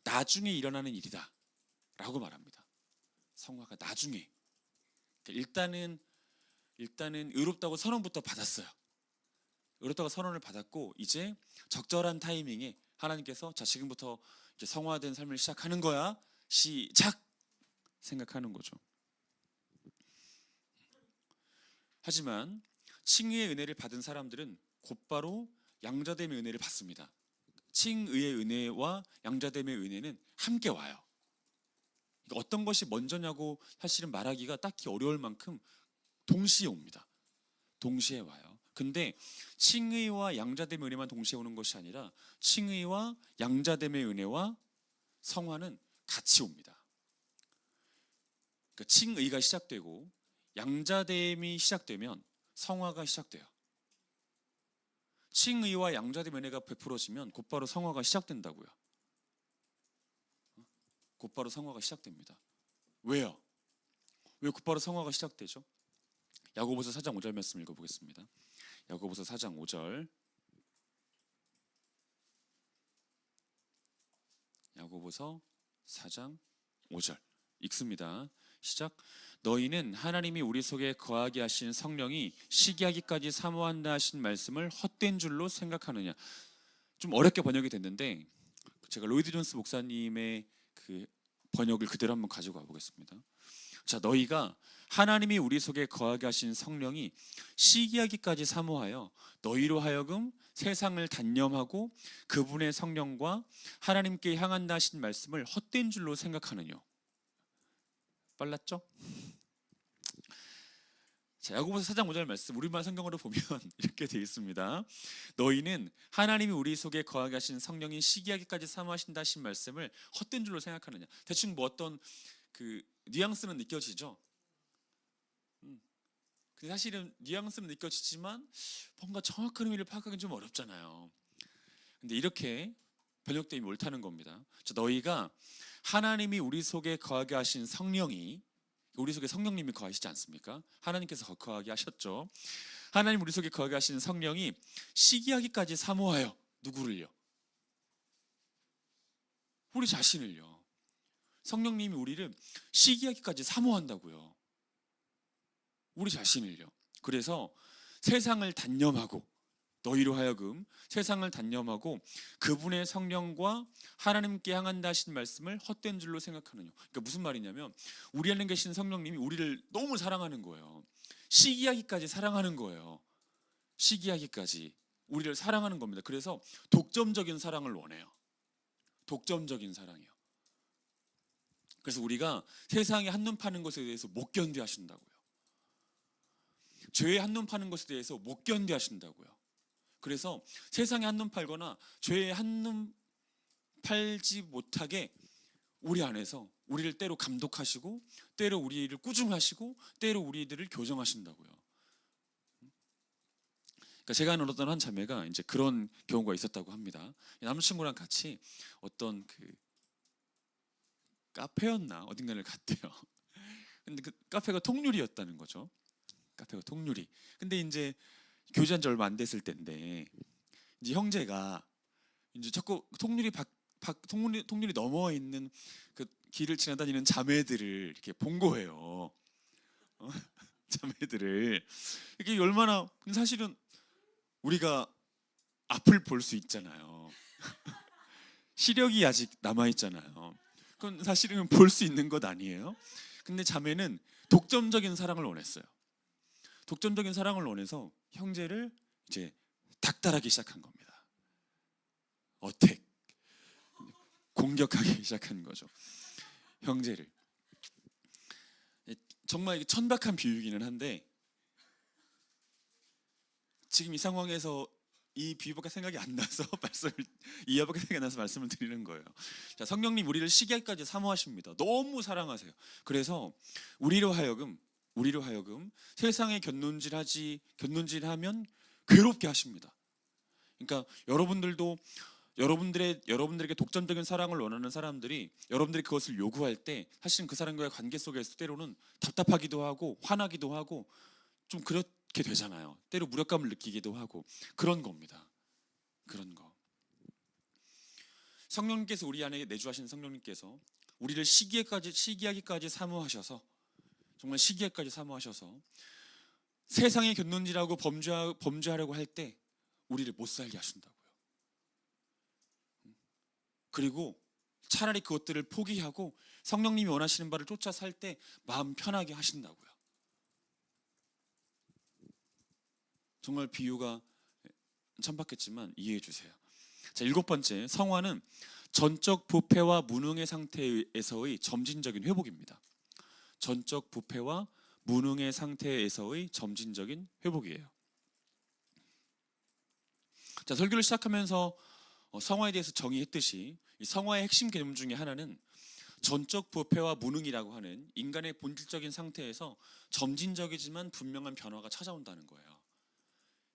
나중에 일어나는 일이다 라고 말합니다. 성화가 나중에. 일단은 일단은 의롭다고 선언부터 받았어요. 의롭다고 선언을 받았고 이제 적절한 타이밍에 하나님께서 자 지금부터 이제 성화된 삶을 시작하는 거야. 시작 생각하는 거죠. 하지만 칭의의 은혜를 받은 사람들은 곧바로 양자됨의 은혜를 받습니다. 칭의의 은혜와 양자됨의 은혜는 함께 와요. 그러니까 어떤 것이 먼저냐고 사실은 말하기가 딱히 어려울 만큼 동시에 옵니다. 동시에 와요. 근데 칭의와 양자됨의 은혜만 동시에 오는 것이 아니라 칭의와 양자됨의 은혜와 성화는 같이 옵니다. 그러니까 칭의가 시작되고 양자됨이 시작되면 성화가 시작돼요. 칭의와 양자됨의 은혜가 베풀어지면 곧바로 성화가 시작된다고요. 곧바로 성화가 시작됩니다. 왜요? 왜 곧바로 성화가 시작되죠? 야고보서 4장 5절 말씀 읽어보겠습니다. 야고보서 4장 5절. 야고보서 4장 5절 읽습니다. 시작. 너희는 하나님이 우리 속에 거하게 하신 성령이 시기하기까지 사모한다 하신 말씀을 헛된 줄로 생각하느냐. 좀 어렵게 번역이 됐는데 제가 로이드 존스 목사님의 그 번역을 그대로 한번 가지고 와보겠습니다. 자, 너희가 하나님이 우리 속에 거하게 하신 성령이 시기하기까지 사모하여 너희로 하여금 세상을 단념하고 그분의 성령과 하나님께 향한다 하신 말씀을 헛된 줄로 생각하느냐. 빨랐죠? 자, 야고보서 4장 5절 말씀 우리말 성경으로 보면 이렇게 되어 있습니다. 너희는 하나님이 우리 속에 거하게 하신 성령이 시기하기까지 사모하신다 하신 말씀을 헛된 줄로 생각하느냐. 대충 뭐 어떤 그 뉘앙스는 느껴지죠. 근데 사실은 뉘앙스는 느껴지지만 뭔가 정확한 의미를 파악하기는 좀 어렵잖아요. 근데 이렇게 번역되면 옳다는 겁니다. 자, 너희가 하나님이 우리 속에 거하게 하신 성령이 우리 속에 성령님이 거하시지 않습니까? 하나님께서 거하게 하셨죠. 하나님 우리 속에 거하게 하신 성령이 시기하기까지 사모하여 누구를요? 우리 자신을요. 성령님이 우리를 시기하기까지 사모한다고요. 우리 자신을요. 그래서 세상을 단념하고 너희로 하여금 세상을 단념하고 그분의 성령과 하나님께 향한다 하신 말씀을 헛된 줄로 생각하느냐. 그러니까 무슨 말이냐면 우리 안에 계신 성령님이 우리를 너무 사랑하는 거예요. 시기하기까지 사랑하는 거예요. 시기하기까지 우리를 사랑하는 겁니다. 그래서 독점적인 사랑을 원해요. 독점적인 사랑이요. 그래서 우리가 세상에 한눈 파는 것에 대해서 못 견뎌 하신다고요. 죄에 한눈 파는 것에 대해서 못 견뎌 하신다고요. 그래서 세상에 한눈 팔거나 죄에 한눈 팔지 못하게 우리 안에서 우리를 때로 감독하시고 때로 우리를 꾸중하시고 때로 우리들을 교정하신다고요. 그러니까 제가 아는 어떤 한 자매가 이제 그런 경우가 있었다고 합니다. 남자친구랑 같이 어떤 그 카페였나 어딘가를 갔대요. 근데 그 카페가 통유리였다는 거죠. 카페가 통유리. 근데 이제 교제한 지 얼마 안 됐을 때인데 이제 형제가 이제 자꾸 통유리 넘어 있는 그 길을 지나다니는 자매들을 이렇게 본 거예요. 자매들을 이게 얼마나 사실은 우리가 앞을 볼 수 있잖아요. 시력이 아직 남아 있잖아요. 그건 사실은 볼 수 있는 것 아니에요. 근데 자매는 독점적인 사랑을 원했어요. 독점적인 사랑을 원해서 형제를 이제 닥달하기 시작한 겁니다. 어택, 공격하기 시작한 거죠. 형제를. 정말 천박한 비유이기는 한데 지금 이 상황에서 이 비유밖에 생각이 안 나서 이해밖에 생각이 안 나서 말씀을 드리는 거예요. 자, 성령님 우리를 시기하기까지 사모하십니다. 너무 사랑하세요. 그래서 우리로 하여금 세상에 견눈질하면 괴롭게 하십니다. 그러니까 여러분들에게 독점적인 사랑을 원하는 사람들이 여러분들이 그것을 요구할 때 사실은 그 사람과의 관계 속에서 때로는 답답하기도 하고 화나기도 하고 좀 그렇게 되잖아요. 때로 무력감을 느끼기도 하고 그런 겁니다. 그런 거. 성령님께서 우리 안에 내주하신 성령님께서 우리를 시기하기까지 사모하셔서 정말 시기하기까지 사모하셔서 세상에 곁눈질하고 범죄하려고 할 때 우리를 못 살게 하신다고요. 그리고 차라리 그것들을 포기하고 성령님이 원하시는 바를 쫓아 살 때 마음 편하게 하신다고요. 정말 비유가 천박했지만 이해해 주세요. 자, 7번째, 성화는 전적 부패와 무능의 상태에서의 점진적인 회복입니다. 전적 부패와 무능의 상태에서의 점진적인 회복이에요. 자, 설교를 시작하면서 성화에 대해서 정의했듯이 이 성화의 핵심 개념 중에 하나는 전적 부패와 무능이라고 하는 인간의 본질적인 상태에서 점진적이지만 분명한 변화가 찾아온다는 거예요.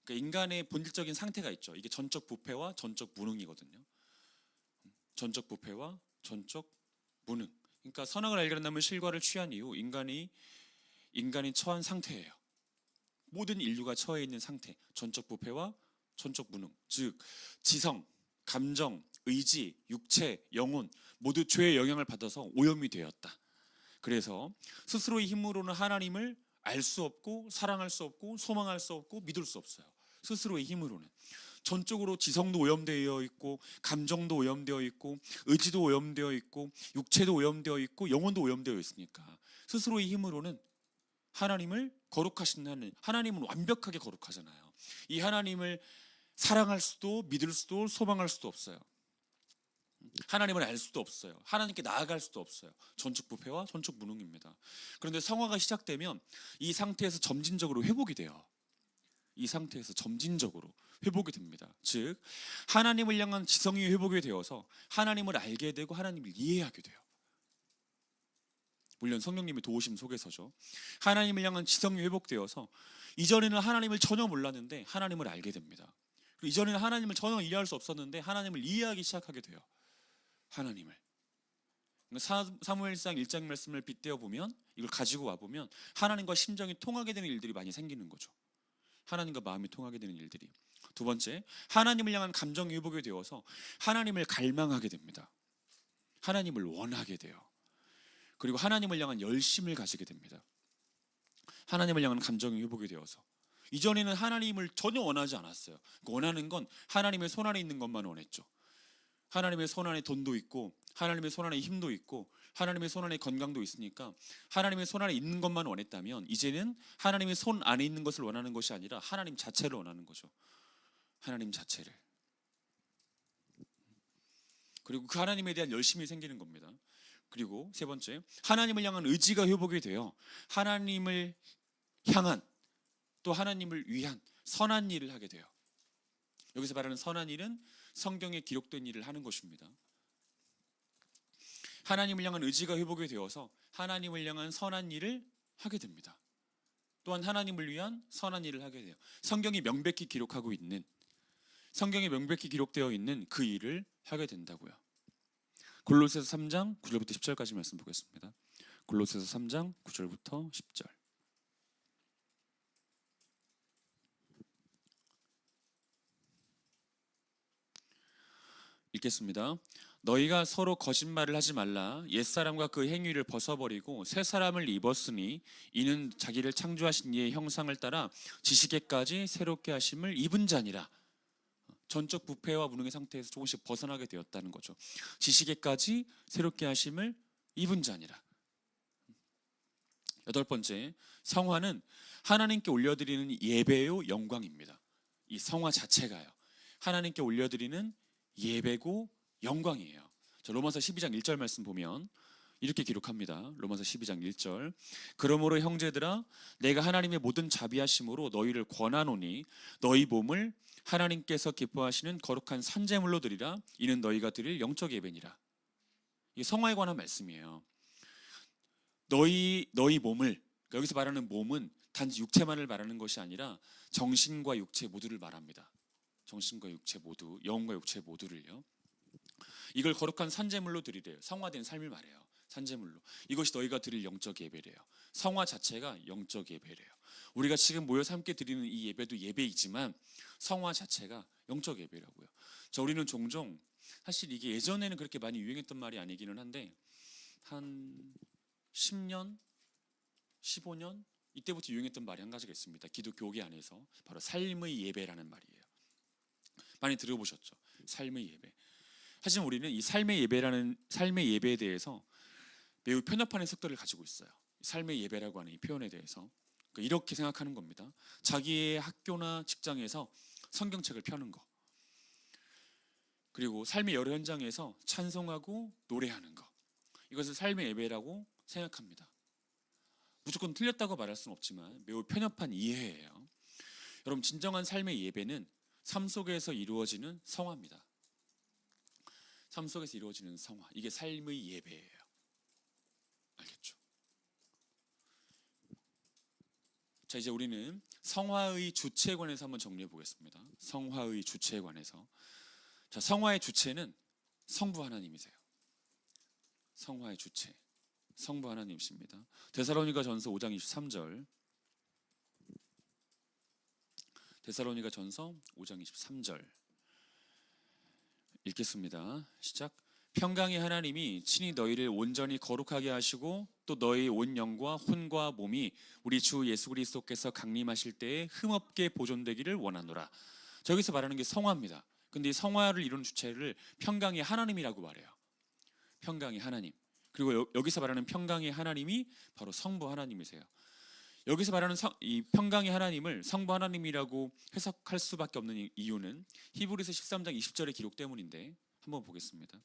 그러니까 인간의 본질적인 상태가 있죠. 이게 전적 부패와 전적 무능이거든요. 전적 부패와 전적 무능. 그러니까 선악을 알게 된다면 실과를 취한 이후 인간이 처한 상태예요. 모든 인류가 처해 있는 상태, 전적 부패와 전적 무능. 즉 지성, 감정, 의지, 육체, 영혼 모두 죄의 영향을 받아서 오염이 되었다. 그래서 스스로의 힘으로는 하나님을 알 수 없고 사랑할 수 없고 소망할 수 없고 믿을 수 없어요. 스스로의 힘으로는. 전적으로 지성도 오염되어 있고 감정도 오염되어 있고 의지도 오염되어 있고 육체도 오염되어 있고 영혼도 오염되어 있으니까 스스로의 힘으로는 하나님을 거룩하신 하나님은 완벽하게 거룩하잖아요. 이 하나님을 사랑할 수도 믿을 수도 소망할 수도 없어요. 하나님을 알 수도 없어요. 하나님께 나아갈 수도 없어요. 전적 부패와 전적 무능입니다. 그런데 성화가 시작되면 이 상태에서 점진적으로 회복이 돼요. 이 상태에서 점진적으로 회복이 됩니다. 즉 하나님을 향한 지성이 회복이 되어서 하나님을 알게 되고 하나님을 이해하게 돼요. 물론 성령님의 도우심 속에서죠. 하나님을 향한 지성이 회복되어서 이전에는 하나님을 전혀 몰랐는데 하나님을 알게 됩니다. 그리고 이전에는 하나님을 전혀 이해할 수 없었는데 하나님을 이해하기 시작하게 돼요. 하나님을. 사무엘상 1장 말씀을 빗대어 보면 이걸 가지고 와 보면 하나님과 심정이 통하게 되는 일들이 많이 생기는 거죠. 하나님과 마음이 통하게 되는 일들이. 두 번째, 하나님을 향한 감정이 회복이 되어서 하나님을 갈망하게 됩니다. 하나님을 원하게 돼요. 그리고 하나님을 향한 열심을 가지게 됩니다. 하나님을 향한 감정이 회복이 되어서 이전에는 하나님을 전혀 원하지 않았어요. 원하는 건 하나님의 손 안에 있는 것만 원했죠. 하나님의 손 안에 돈도 있고 하나님의 손 안에 힘도 있고 하나님의 손 안에 건강도 있으니까 하나님의 손 안에 있는 것만 원했다면 이제는 하나님의 손 안에 있는 것을 원하는 것이 아니라 하나님 자체를 원하는 거죠. 하나님 자체를. 그리고 그 하나님에 대한 열심이 생기는 겁니다. 그리고 세 번째, 하나님을 향한 의지가 회복이 돼요. 하나님을 향한 또 하나님을 위한 선한 일을 하게 돼요. 여기서 말하는 선한 일은 성경에 기록된 일을 하는 것입니다. 하나님을 향한 의지가 회복이 되어서 하나님을 향한 선한 일을 하게 됩니다. 또한 하나님을 위한 선한 일을 하게 돼요. 성경에 명백히 기록되어 있는 그 일을 하게 된다고요. 골로새서 3장 9절부터 10절까지 말씀 보겠습니다. 골로새서 3장 9절부터 10절. 읽겠습니다. 너희가 서로 거짓말을 하지 말라. 옛사람과 그 행위를 벗어버리고 새 사람을 입었으니 이는 자기를 창조하신 이의 형상을 따라 지식에까지 새롭게 하심을 입은 자니라. 전적 부패와 무능의 상태에서 조금씩 벗어나게 되었다는 거죠. 지식에까지 새롭게 하심을 입은 자니라. 8번째, 성화는 하나님께 올려드리는 예배요 영광입니다. 이 성화 자체가요. 하나님께 올려드리는 예배고 영광이에요. 자, 로마서 12장 1절 말씀 보면 이렇게 기록합니다. 로마서 12장 1절. 그러므로 형제들아 내가 하나님의 모든 자비하심으로 너희를 권하노니 너희 몸을 하나님께서 기뻐하시는 거룩한 산제물로 드리라. 이는 너희가 드릴 영적 예배니라. 이게 성화에 관한 말씀이에요. 너희 몸을, 그러니까 여기서 말하는 몸은 단지 육체만을 말하는 것이 아니라 정신과 육체 모두를 말합니다. 정신과 육체 모두, 영혼과 육체 모두를요. 이걸 거룩한 산제물로 드리래요. 성화된 삶을 말해요. 산제물로. 이것이 너희가 드릴 영적 예배래요. 성화 자체가 영적 예배래요. 우리가 지금 모여서 함께 드리는 이 예배도 예배이지만 성화 자체가 영적 예배라고요. 자, 우리는 종종 사실 이게 예전에는 그렇게 많이 유행했던 말이 아니기는 한데 한 10년, 15년 이때부터 유행했던 말이 한 가지가 있습니다. 기독교계 안에서 바로 삶의 예배라는 말이에요. 많이 들어보셨죠? 삶의 예배. 하지만 우리는 이 삶의 예배에 대해서 매우 편협한 해석들을 가지고 있어요. 삶의 예배라고 하는 이 표현에 대해서 이렇게 생각하는 겁니다. 자기의 학교나 직장에서 성경책을 펴는 거, 그리고 삶의 여러 현장에서 찬송하고 노래하는 거, 이것을 삶의 예배라고 생각합니다. 무조건 틀렸다고 말할 수는 없지만 매우 편협한 이해예요. 여러분, 진정한 삶의 예배는 삶 속에서 이루어지는 성화입니다. 삶 속에서 이루어지는 성화, 이게 삶의 예배예요. 알겠죠? 자, 이제 우리는 성화의 주체에 관해서 한번 정리해 보겠습니다. 성화의 주체에 관해서. 자, 성화의 주체는 성부 하나님이세요. 성화의 주체, 성부 하나님이십니다. 데살로니가전서 5장 23절. 데살로니가전서 5장 23절 읽겠습니다. 시작. 평강의 하나님이 친히 너희를 온전히 거룩하게 하시고 또 너희 온 영과 혼과 몸이 우리 주 예수 그리스도께서 강림하실 때에 흠없게 보존되기를 원하노라. 저기서 말하는 게 성화입니다. 근데 이 성화를 이루는 주체를 평강의 하나님이라고 말해요. 평강의 하나님. 그리고 여기서 말하는 평강의 하나님이 바로 성부 하나님이세요. 여기서 말하는 이 평강의 하나님을 성부 하나님이라고 해석할 수밖에 없는 이유는 히브리서 13장 20절의 기록 때문인데 한번 보겠습니다.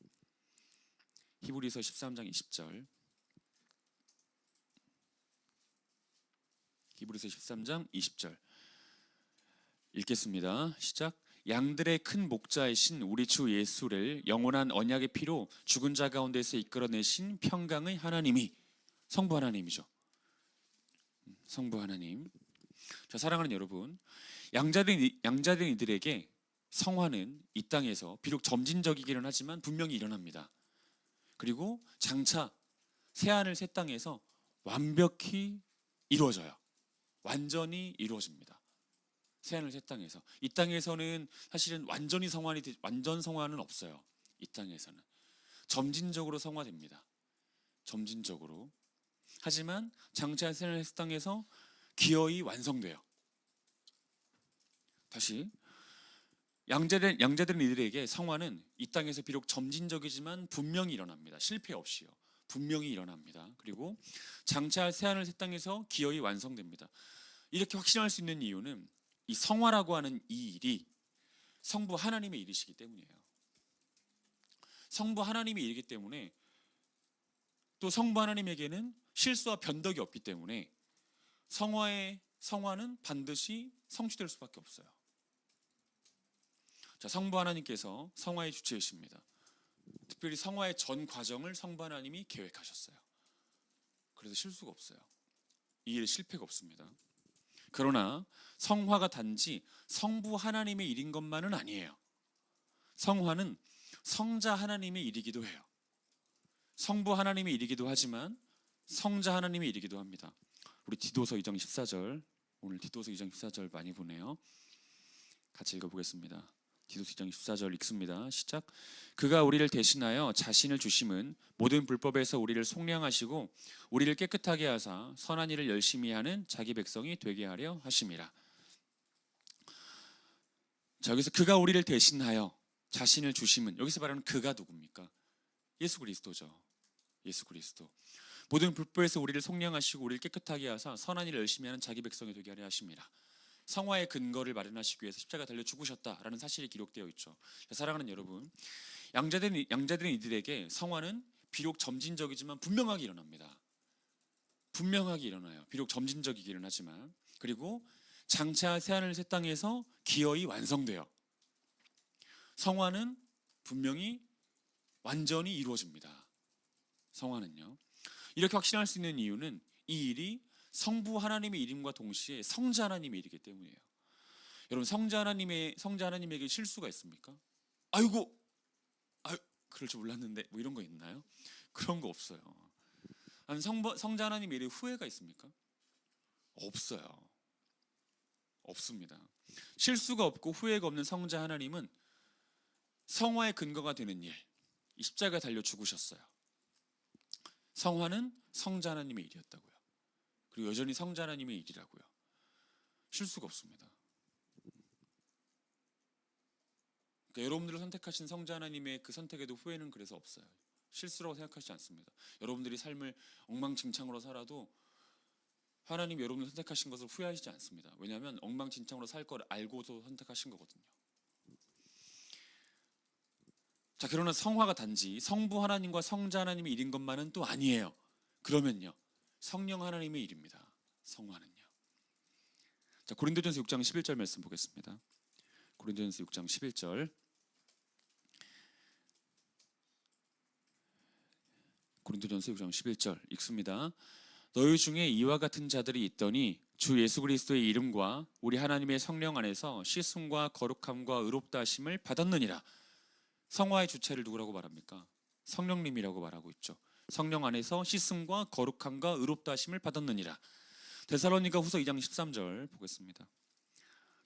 히브리서 13장 20절. 히브리서 13장 20절 읽겠습니다. 시작. 양들의 큰 목자이신 우리 주 예수를 영원한 언약의 피로 죽은 자 가운데서 이끌어내신 평강의 하나님이, 성부 하나님이죠. 성부 하나님. 자, 사랑하는 여러분, 양자된 이들에게 성화는 이 땅에서 비록 점진적이기는 하지만 분명히 일어납니다. 그리고 장차 새하늘 새 땅에서 완벽히 이루어져요. 완전히 이루어집니다. 새하늘 새 땅에서. 이 땅에서는 사실은 완전 성화는 없어요. 이 땅에서는 점진적으로 성화됩니다. 점진적으로. 하지만 장차 새하늘 새 땅에서 기어이 완성돼요. 다시, 양자된 이들에게 성화는 이 땅에서 비록 점진적이지만 분명히 일어납니다. 실패 없이요. 분명히 일어납니다. 그리고 장차 새하늘 새 땅에서 기어이 완성됩니다. 이렇게 확신할 수 있는 이유는 이 성화라고 하는 이 일이 성부 하나님의 일이시기 때문이에요. 성부 하나님의 일이기 때문에, 또 성부 하나님에게는 실수와 변덕이 없기 때문에 성화는 반드시 성취될 수밖에 없어요. 자, 성부 하나님께서 성화의 주체이십니다. 특별히 성화의 전 과정을 성부 하나님이 계획하셨어요. 그래서 실수가 없어요. 이 일에 실패가 없습니다. 그러나 성화가 단지 성부 하나님의 일인 것만은 아니에요. 성화는 성자 하나님의 일이기도 해요. 성부 하나님의 일이기도 하지만 성자 하나님의 일이기도 합니다. 우리 디도서 2장 14절, 오늘 디도서 2장 14절 많이 보네요. 같이 읽어보겠습니다. 디도서 2장 14절 읽습니다. 시작. 그가 우리를 대신하여 자신을 주심은 모든 불법에서 우리를 속량하시고 우리를 깨끗하게 하사 선한 일을 열심히 하는 자기 백성이 되게 하려 하심이라. 자, 여기서 그가 우리를 대신하여 자신을 주심은, 여기서 말하는 그가 누굽니까? 예수 그리스도죠. 예수 그리스도. 모든 불법에서 우리를 속량하시고 우리를 깨끗하게 하사 선한 일을 열심히 하는 자기 백성이 되게 하려 하심이라. 성화의 근거를 마련하시기 위해서 십자가 달려 죽으셨다라는 사실이 기록되어 있죠. 사랑하는 여러분, 양자된 이들에게 성화는 비록 점진적이지만 분명하게 일어납니다. 분명하게 일어나요. 비록 점진적이기는 하지만. 그리고 장차 새하늘 새 땅에서 기어이 완성돼요. 성화는 분명히 완전히 이루어집니다. 성화는요. 이렇게 확신할 수 있는 이유는 이 일이 성부 하나님의 일임과 동시에 성자 하나님의 일이기 때문이에요. 여러분, 성자 하나님에게 실수가 있습니까? 아이고, 그럴 줄 몰랐는데 뭐 이런 거 있나요? 그런 거 없어요. 아니, 성자 하나님의 일에 후회가 있습니까? 없어요. 없습니다. 실수가 없고 후회가 없는 성자 하나님은 성화의 근거가 되는 일, 이 십자가에 달려 죽으셨어요. 성화는 성자 하나님의 일이었다고요. 그리고 여전히 성자 하나님의 일이라고요. 실수가 없습니다. 그러니까 여러분들을 선택하신 성자 하나님의 그 선택에도 후회는 그래서 없어요. 실수라고 생각하지 않습니다. 여러분들이 삶을 엉망진창으로 살아도 하나님이 여러분을 선택하신 것을 후회하시지 않습니다. 왜냐하면 엉망진창으로 살 걸 알고도 선택하신 거거든요. 자, 그러나 성화가 단지 성부 하나님과 성자 하나님의 일인 것만은 또 아니에요. 그러면요, 성령 하나님의 일입니다. 성화는요. 자, 고린도전서 6장 11절 말씀 보겠습니다. 고린도전서 6장 11절. 고린도전서 6장 11절 읽습니다. 너희 중에 이와 같은 자들이 있더니 주 예수 그리스도의 이름과 우리 하나님의 성령 안에서 씻음과 거룩함과 의롭다 하심을 받았느니라. 성화의 주체를 누구라고 말합니까? 성령님이라고 말하고 있죠. 성령 안에서 씻음과 거룩함과 의롭다 하심을 받았느니라. 데살로니가 후서 2장 13절 보겠습니다.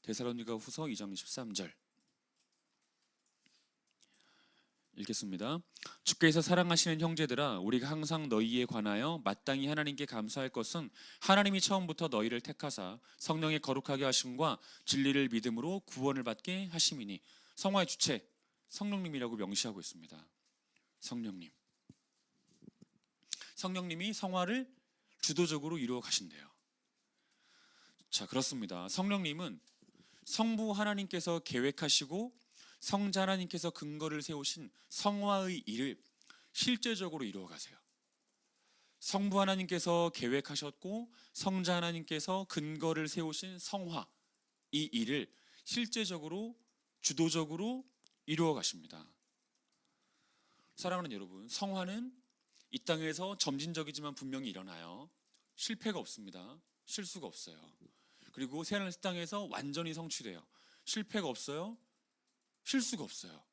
데살로니가 후서 2장 13절 읽겠습니다. 주께서 사랑하시는 형제들아, 우리가 항상 너희에 관하여 마땅히 하나님께 감사할 것은 하나님이 처음부터 너희를 택하사 성령의 거룩하게 하심과 진리를 믿음으로 구원을 받게 하심이니. 성화의 주체 성령님이라고 명시하고 있습니다. 성령님. 성령님이 성화를 주도적으로 이루어 가신대요. 자, 그렇습니다. 성령님은 성부 하나님께서 계획하시고 성자 하나님께서 근거를 세우신 성화의 일을 실제적으로 이루어 가세요. 성부 하나님께서 계획하셨고 성자 하나님께서 근거를 세우신 성화, 이 일을 실제적으로 주도적으로 이루어 가십니다. 사랑하는 여러분, 성화는 이 땅에서 점진적이지만 분명히 일어나요. 실패가 없습니다. 실수가 없어요. 그리고 새하늘 새 땅에서 완전히 성취돼요. 실패가 없어요. 실수가 없어요.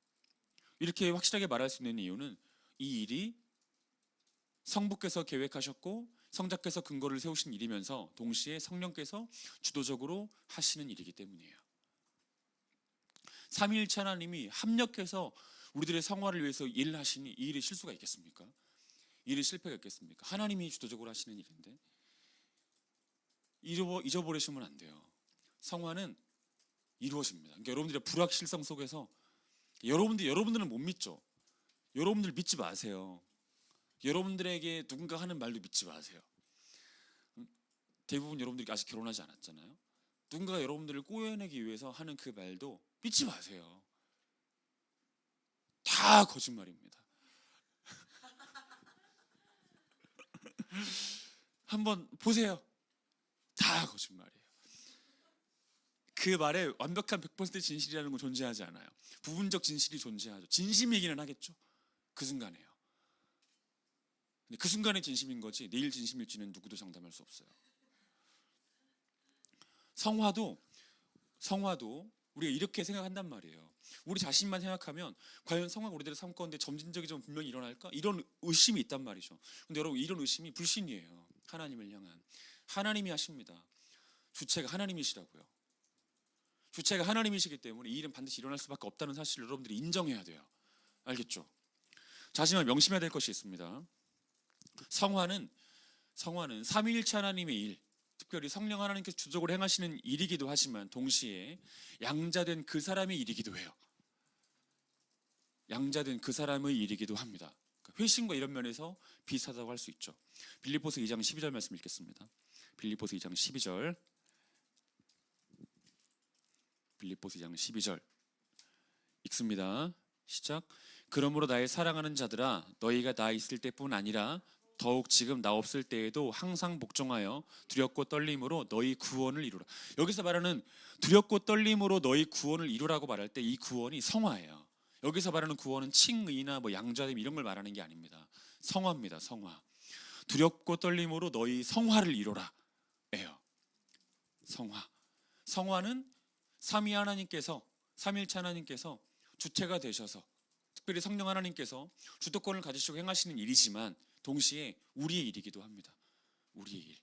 이렇게 확실하게 말할 수 있는 이유는 이 일이 성부께서 계획하셨고 성자께서 근거를 세우신 일이면서 동시에 성령께서 주도적으로 하시는 일이기 때문이에요. 삼위일체 하나님이 합력해서 우리들의 성화를 위해서 일을 하시니 이 일에 실수가 있겠습니까? 이 일에 실패가 있겠습니까? 하나님이 주도적으로 하시는 일인데 잊어버리시면 안 돼요. 성화는 이루어집니다. 그러니까 여러분들의 불확실성 속에서 여러분들은 못 믿죠. 여러분들 믿지 마세요. 여러분들에게 누군가 하는 말도 믿지 마세요. 대부분 여러분들이 아직 결혼하지 않았잖아요. 누군가가 여러분들을 꼬여내기 위해서 하는 그 말도 믿지 마세요. 다 거짓말입니다. 한번 보세요. 다 거짓말이에요. 그 말에 완벽한 100% 진실이라는 건 존재하지 않아요. 부분적 진실이 존재하죠. 진심이기는 하겠죠. 그 순간에요. 근데 그 순간에 진심인 거지 내일 진심일지는 누구도 장담할 수 없어요. 성화도 우리가 이렇게 생각한단 말이에요. 우리 자신만 생각하면 과연 성화가 우리들의 삶 가운데 점진적이지만 분명히 일어날까? 이런 의심이 있단 말이죠. 근데 여러분, 이런 의심이 불신이에요. 하나님을 향한. 하나님이 하십니다. 주체가 하나님이시라고요. 주체가 하나님이시기 때문에 이 일은 반드시 일어날 수밖에 없다는 사실을 여러분들이 인정해야 돼요. 알겠죠? 자신을 명심해야 될 것이 있습니다. 성화는 삼위일체 하나님의 일, 특별히 성령 하나님께서 주적으로 행하시는 일이기도 하지만 동시에 양자된 그 사람의 일이기도 해요. 양자된 그 사람의 일이기도 합니다. 회심과 이런 면에서 비슷하다고 할 수 있죠. 빌립보서 2장 12절 말씀 읽겠습니다. 빌립보서 2장 12절. 빌립보서 2장 12절 읽습니다. 시작. 그러므로 나의 사랑하는 자들아, 너희가 나 있을 때뿐 아니라 더욱 지금 나 없을 때에도 항상 복종하여 두렵고 떨림으로 너희 구원을 이루라. 여기서 말하는 두렵고 떨림으로 너희 구원을 이루라고 말할 때 이 구원이 성화예요. 여기서 말하는 구원은 칭의나 양자됨 이런 걸 말하는 게 아닙니다. 성화입니다. 성화. 두렵고 떨림으로 너희 성화를 이루라 예요. 성화. 성화는 삼위 하나님께서, 삼일체 하나님께서 주체가 되셔서 특별히 성령 하나님께서 주도권을 가지시고 행하시는 일이지만 동시에 우리의 일이기도 합니다. 우리의 일.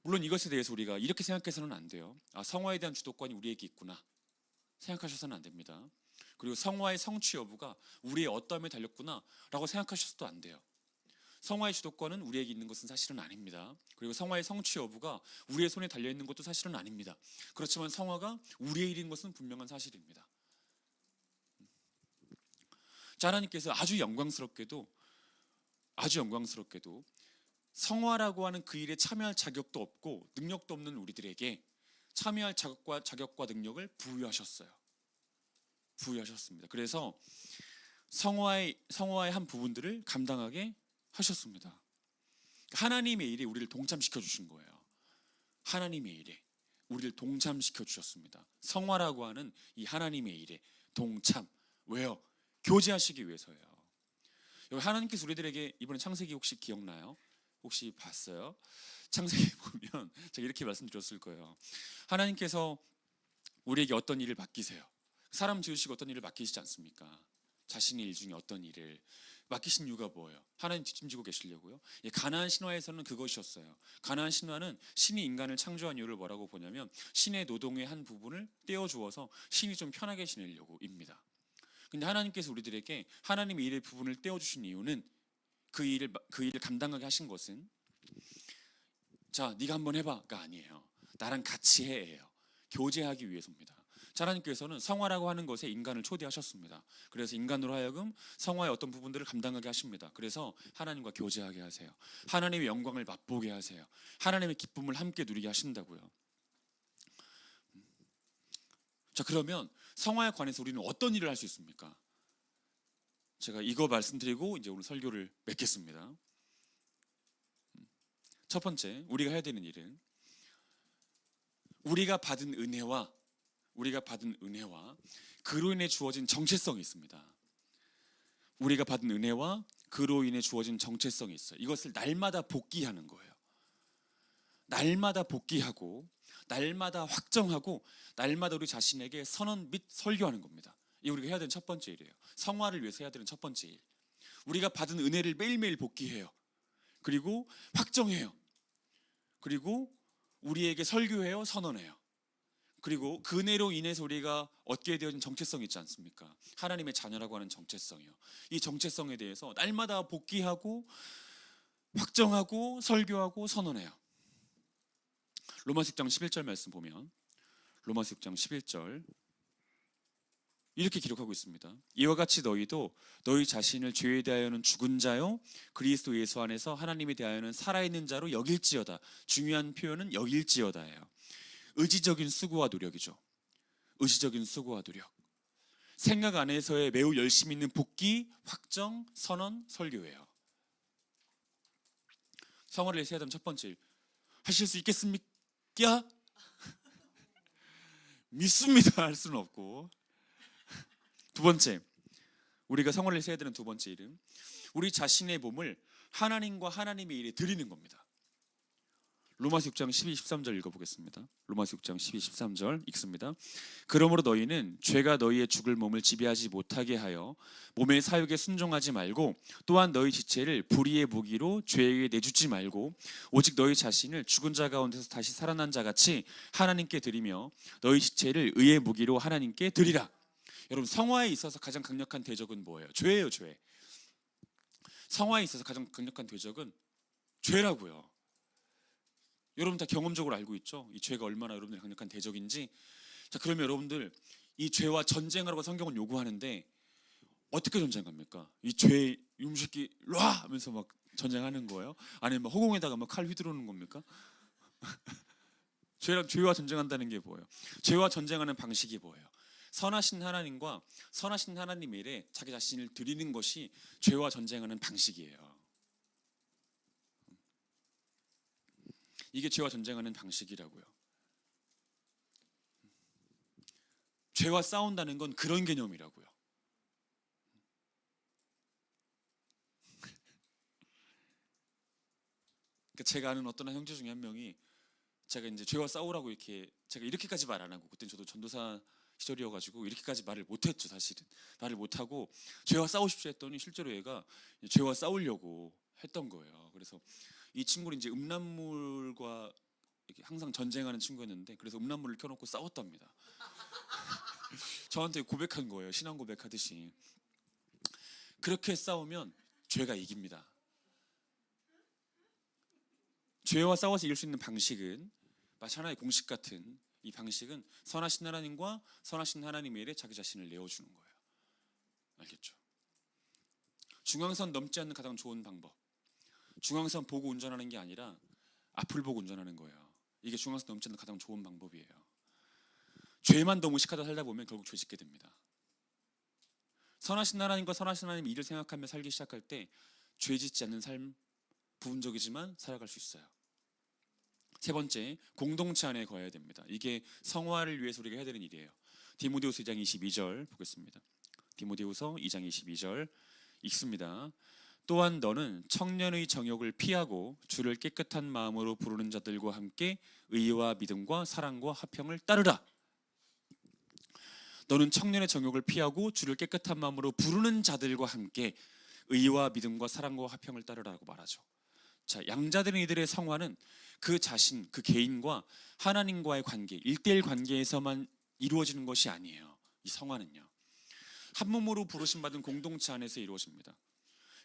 물론 이것에 대해서 우리가 이렇게 생각해서는 안 돼요. 성화에 대한 주도권이 우리에게 있구나 생각하셔서는 안 됩니다. 그리고 성화의 성취 여부가 우리의 어떠함에 달렸구나 라고 생각하셔서도 안 돼요. 성화의 주도권은 우리에게 있는 것은 사실은 아닙니다. 그리고 성화의 성취 여부가 우리의 손에 달려 있는 것도 사실은 아닙니다. 그렇지만 성화가 우리의 일인 것은 분명한 사실입니다. 자, 하나님께서 아주 영광스럽게도 성화라고 하는 그 일에 참여할 자격도 없고 능력도 없는 우리들에게 참여할 자격과 능력을 부여하셨습니다. 그래서 성화의 한 부분들을 감당하게 하셨습니다. 하나님의 일에 우리를 동참시켜 주신 거예요. 하나님의 일에 우리를 동참시켜 주셨습니다. 성화라고 하는 이 하나님의 일에 동참. 왜요? 교제하시기 위해서예요. 여기 하나님께서 우리들에게 이번에 창세기 혹시 기억나요? 혹시 봤어요? 창세기 보면 제가 이렇게 말씀드렸을 거예요. 하나님께서 우리에게 어떤 일을 맡기세요. 사람 지으시고 어떤 일을 맡기시지 않습니까? 자신의 일 중에 어떤 일을 맡기신 이유가 뭐예요? 하나님 뒷짐지고 계시려고요? 가나안 신화에서는 그것이었어요. 가나안 신화는 신이 인간을 창조한 이유를 뭐라고 보냐면 신의 노동의 한 부분을 떼어주어서 신이 좀 편하게 지내려고입니다. 근데 하나님께서 우리들에게 하나님의 일의 부분을 떼어주신 이유는 그 일을 감당하게 하신 것은 자, 네가 한번 해봐가 아니에요. 나랑 같이 해예요. 교제하기 위해서입니다. 하나님께서는 성화라고 하는 것에 인간을 초대하셨습니다. 그래서 인간으로 하여금 성화의 어떤 부분들을 감당하게 하십니다. 그래서 하나님과 교제하게 하세요. 하나님의 영광을 맛보게 하세요. 하나님의 기쁨을 함께 누리게 하신다고요. 자, 그러면 성화에 관해서 우리는 어떤 일을 할 수 있습니까? 제가 이거 말씀드리고 이제 오늘 설교를 맺겠습니다. 첫 번째, 우리가 해야 되는 일은 우리가 받은 은혜와 그로 인해 주어진 정체성이 있습니다. 우리가 받은 은혜와 그로 인해 주어진 정체성이 있어요. 이것을 날마다 복기하는 거예요. 날마다 복기하고 날마다 확정하고 날마다 우리 자신에게 선언 및 설교하는 겁니다. 이게 우리가 해야 되는 첫 번째 일이에요. 성화를 위해서 해야 되는 첫 번째 일. 우리가 받은 은혜를 매일매일 복기해요. 그리고 확정해요. 그리고 우리에게 설교해요. 선언해요. 그리고 그 은혜로 인해서 우리가 얻게 되어진 정체성이 있지 않습니까? 하나님의 자녀라고 하는 정체성이요. 이 정체성에 대해서 날마다 복기하고 확정하고 설교하고 선언해요. 로마서 6장 11절 말씀 보면 로마서 6장 11절 이렇게 기록하고 있습니다. 이와 같이 너희도 너희 자신을 죄에 대하여는 죽은 자요 그리스도 예수 안에서 하나님에 대하여는 살아있는 자로 여길지어다. 중요한 표현은 여길지어다예요. 의지적인 수고와 노력이죠. 의지적인 수고와 노력. 생각 안에서의 매우 열심히 있는 복기, 확정, 선언, 설교예요. 성화를 해야 되는 첫 번째 일. 하실 수 있겠습니까? 믿습니다 할 수는 없고. 두 번째, 우리가 성화를 해야 되는 두 번째 일은 우리 자신의 몸을 하나님과 하나님의 일에 드리는 겁니다. 로마서 6장 12, 13절 읽어보겠습니다. 로마서 6장 12, 13절 읽습니다. 그러므로 너희는 죄가 너희의 죽을 몸을 지배하지 못하게 하여 몸의 사욕에 순종하지 말고 또한 너희 지체를 불의의 무기로 죄에게 내주지 말고 오직 너희 자신을 죽은 자 가운데서 다시 살아난 자 같이 하나님께 드리며 너희 지체를 의의 무기로 하나님께 드리라. 여러분, 성화에 있어서 가장 강력한 대적은 뭐예요? 죄예요, 죄. 성화에 있어서 가장 강력한 대적은 죄라고요. 여러분 다 경험적으로 알고 있죠? 이 죄가 얼마나 여러분들의 강력한 대적인지. 자, 그러면 여러분들 이 죄와 전쟁하라고 성경은 요구하는데 어떻게 전쟁합니까? 이 죄, 이새끼 놔! 하면서 막 전쟁하는 거예요? 아니면 막 허공에다가 막 칼 휘두르는 겁니까? 죄와 전쟁한다는 게 뭐예요? 죄와 전쟁하는 방식이 뭐예요? 선하신 하나님과 선하신 하나님 일에 자기 자신을 드리는 것이 죄와 전쟁하는 방식이에요. 이게 죄와 전쟁하는 방식이라고요. 죄와 싸운다는 건 그런 개념이라고요. 그러니까 제가 아는 어떤 형제 중에 한 명이 제가 이제 죄와 싸우라고 제가 이렇게까지 말 안 하고 그때 저도 전도사 시절이어가지고 이렇게까지 말을 못했죠. 사실은 말을 못하고 죄와 싸우십시오 했더니 실제로 얘가 죄와 싸우려고 했던 거예요. 그래서 이 친구는 이제 음란물과 이렇게 항상 전쟁하는 친구였는데 그래서 음란물을 켜놓고 싸웠답니다. 저한테 고백한 거예요. 신앙 고백하듯이. 그렇게 싸우면 죄가 이깁니다. 죄와 싸워서 이길 수 있는 방식은 마치 하나의 공식 같은 이 방식은 선하신 하나님과 선하신 하나님의 일에 자기 자신을 내어주는 거예요. 알겠죠? 중앙선 넘지 않는 가장 좋은 방법, 중앙선 보고 운전하는 게 아니라 앞을 보고 운전하는 거예요. 이게 중앙선 넘지 않는 가장 좋은 방법이에요. 죄만 더 무식하다 살다 보면 결국 죄 짓게 됩니다. 선하신 하나님과 선하신 하나님의 일을 생각하며 살기 시작할 때 죄 짓지 않는 삶, 부분적이지만 살아갈 수 있어요. 세 번째, 공동체 안에 거해야 됩니다. 이게 성화를 위해서 우리가 해야 되는 일이에요. 디모데후서 2장 22절 보겠습니다. 디모데후서 2장 22절 읽습니다. 또한 너는 청년의 정욕을 피하고 주를 깨끗한 마음으로 부르는 자들과 함께 의와 믿음과 사랑과 화평을 따르라. 너는 청년의 정욕을 피하고 주를 깨끗한 마음으로 부르는 자들과 함께 의와 믿음과 사랑과 화평을 따르라고 말하죠. 자, 양자되는 이들의 성화는 그 자신, 그 개인과 하나님과의 관계, 1대1 관계에서만 이루어지는 것이 아니에요. 이 성화는요, 한 몸으로 부르심 받은 공동체 안에서 이루어집니다.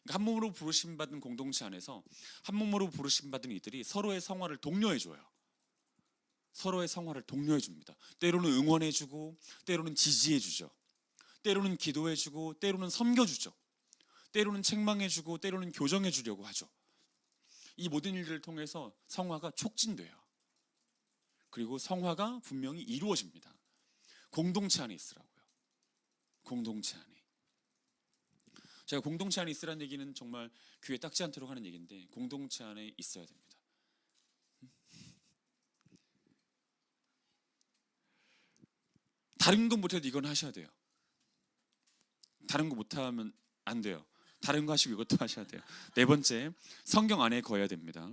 그러니까 한 몸으로 부르심 받은 공동체 안에서 한 몸으로 부르심 받은 이들이 서로의 성화를 독려해줘요. 서로의 성화를 독려해줍니다. 때로는 응원해주고, 때로는 지지해주죠. 때로는 기도해주고, 때로는 섬겨주죠. 때로는 책망해주고, 때로는 교정해주려고 하죠. 이 모든 일들을 통해서 성화가 촉진돼요. 그리고 성화가 분명히 이루어집니다. 공동체 안에 있으라고요. 공동체 안에. 제가 공동체 안에 있으라는 얘기는 정말 귀에 딱지 않도록 하는 얘기인데, 공동체 안에 있어야 됩니다. 다른 건 못해도 이건 하셔야 돼요. 다른 거 못하면 안 돼요. 다른 거 하시고 이것도 하셔야 돼요. 네 번째, 성경 안에 거해야 됩니다.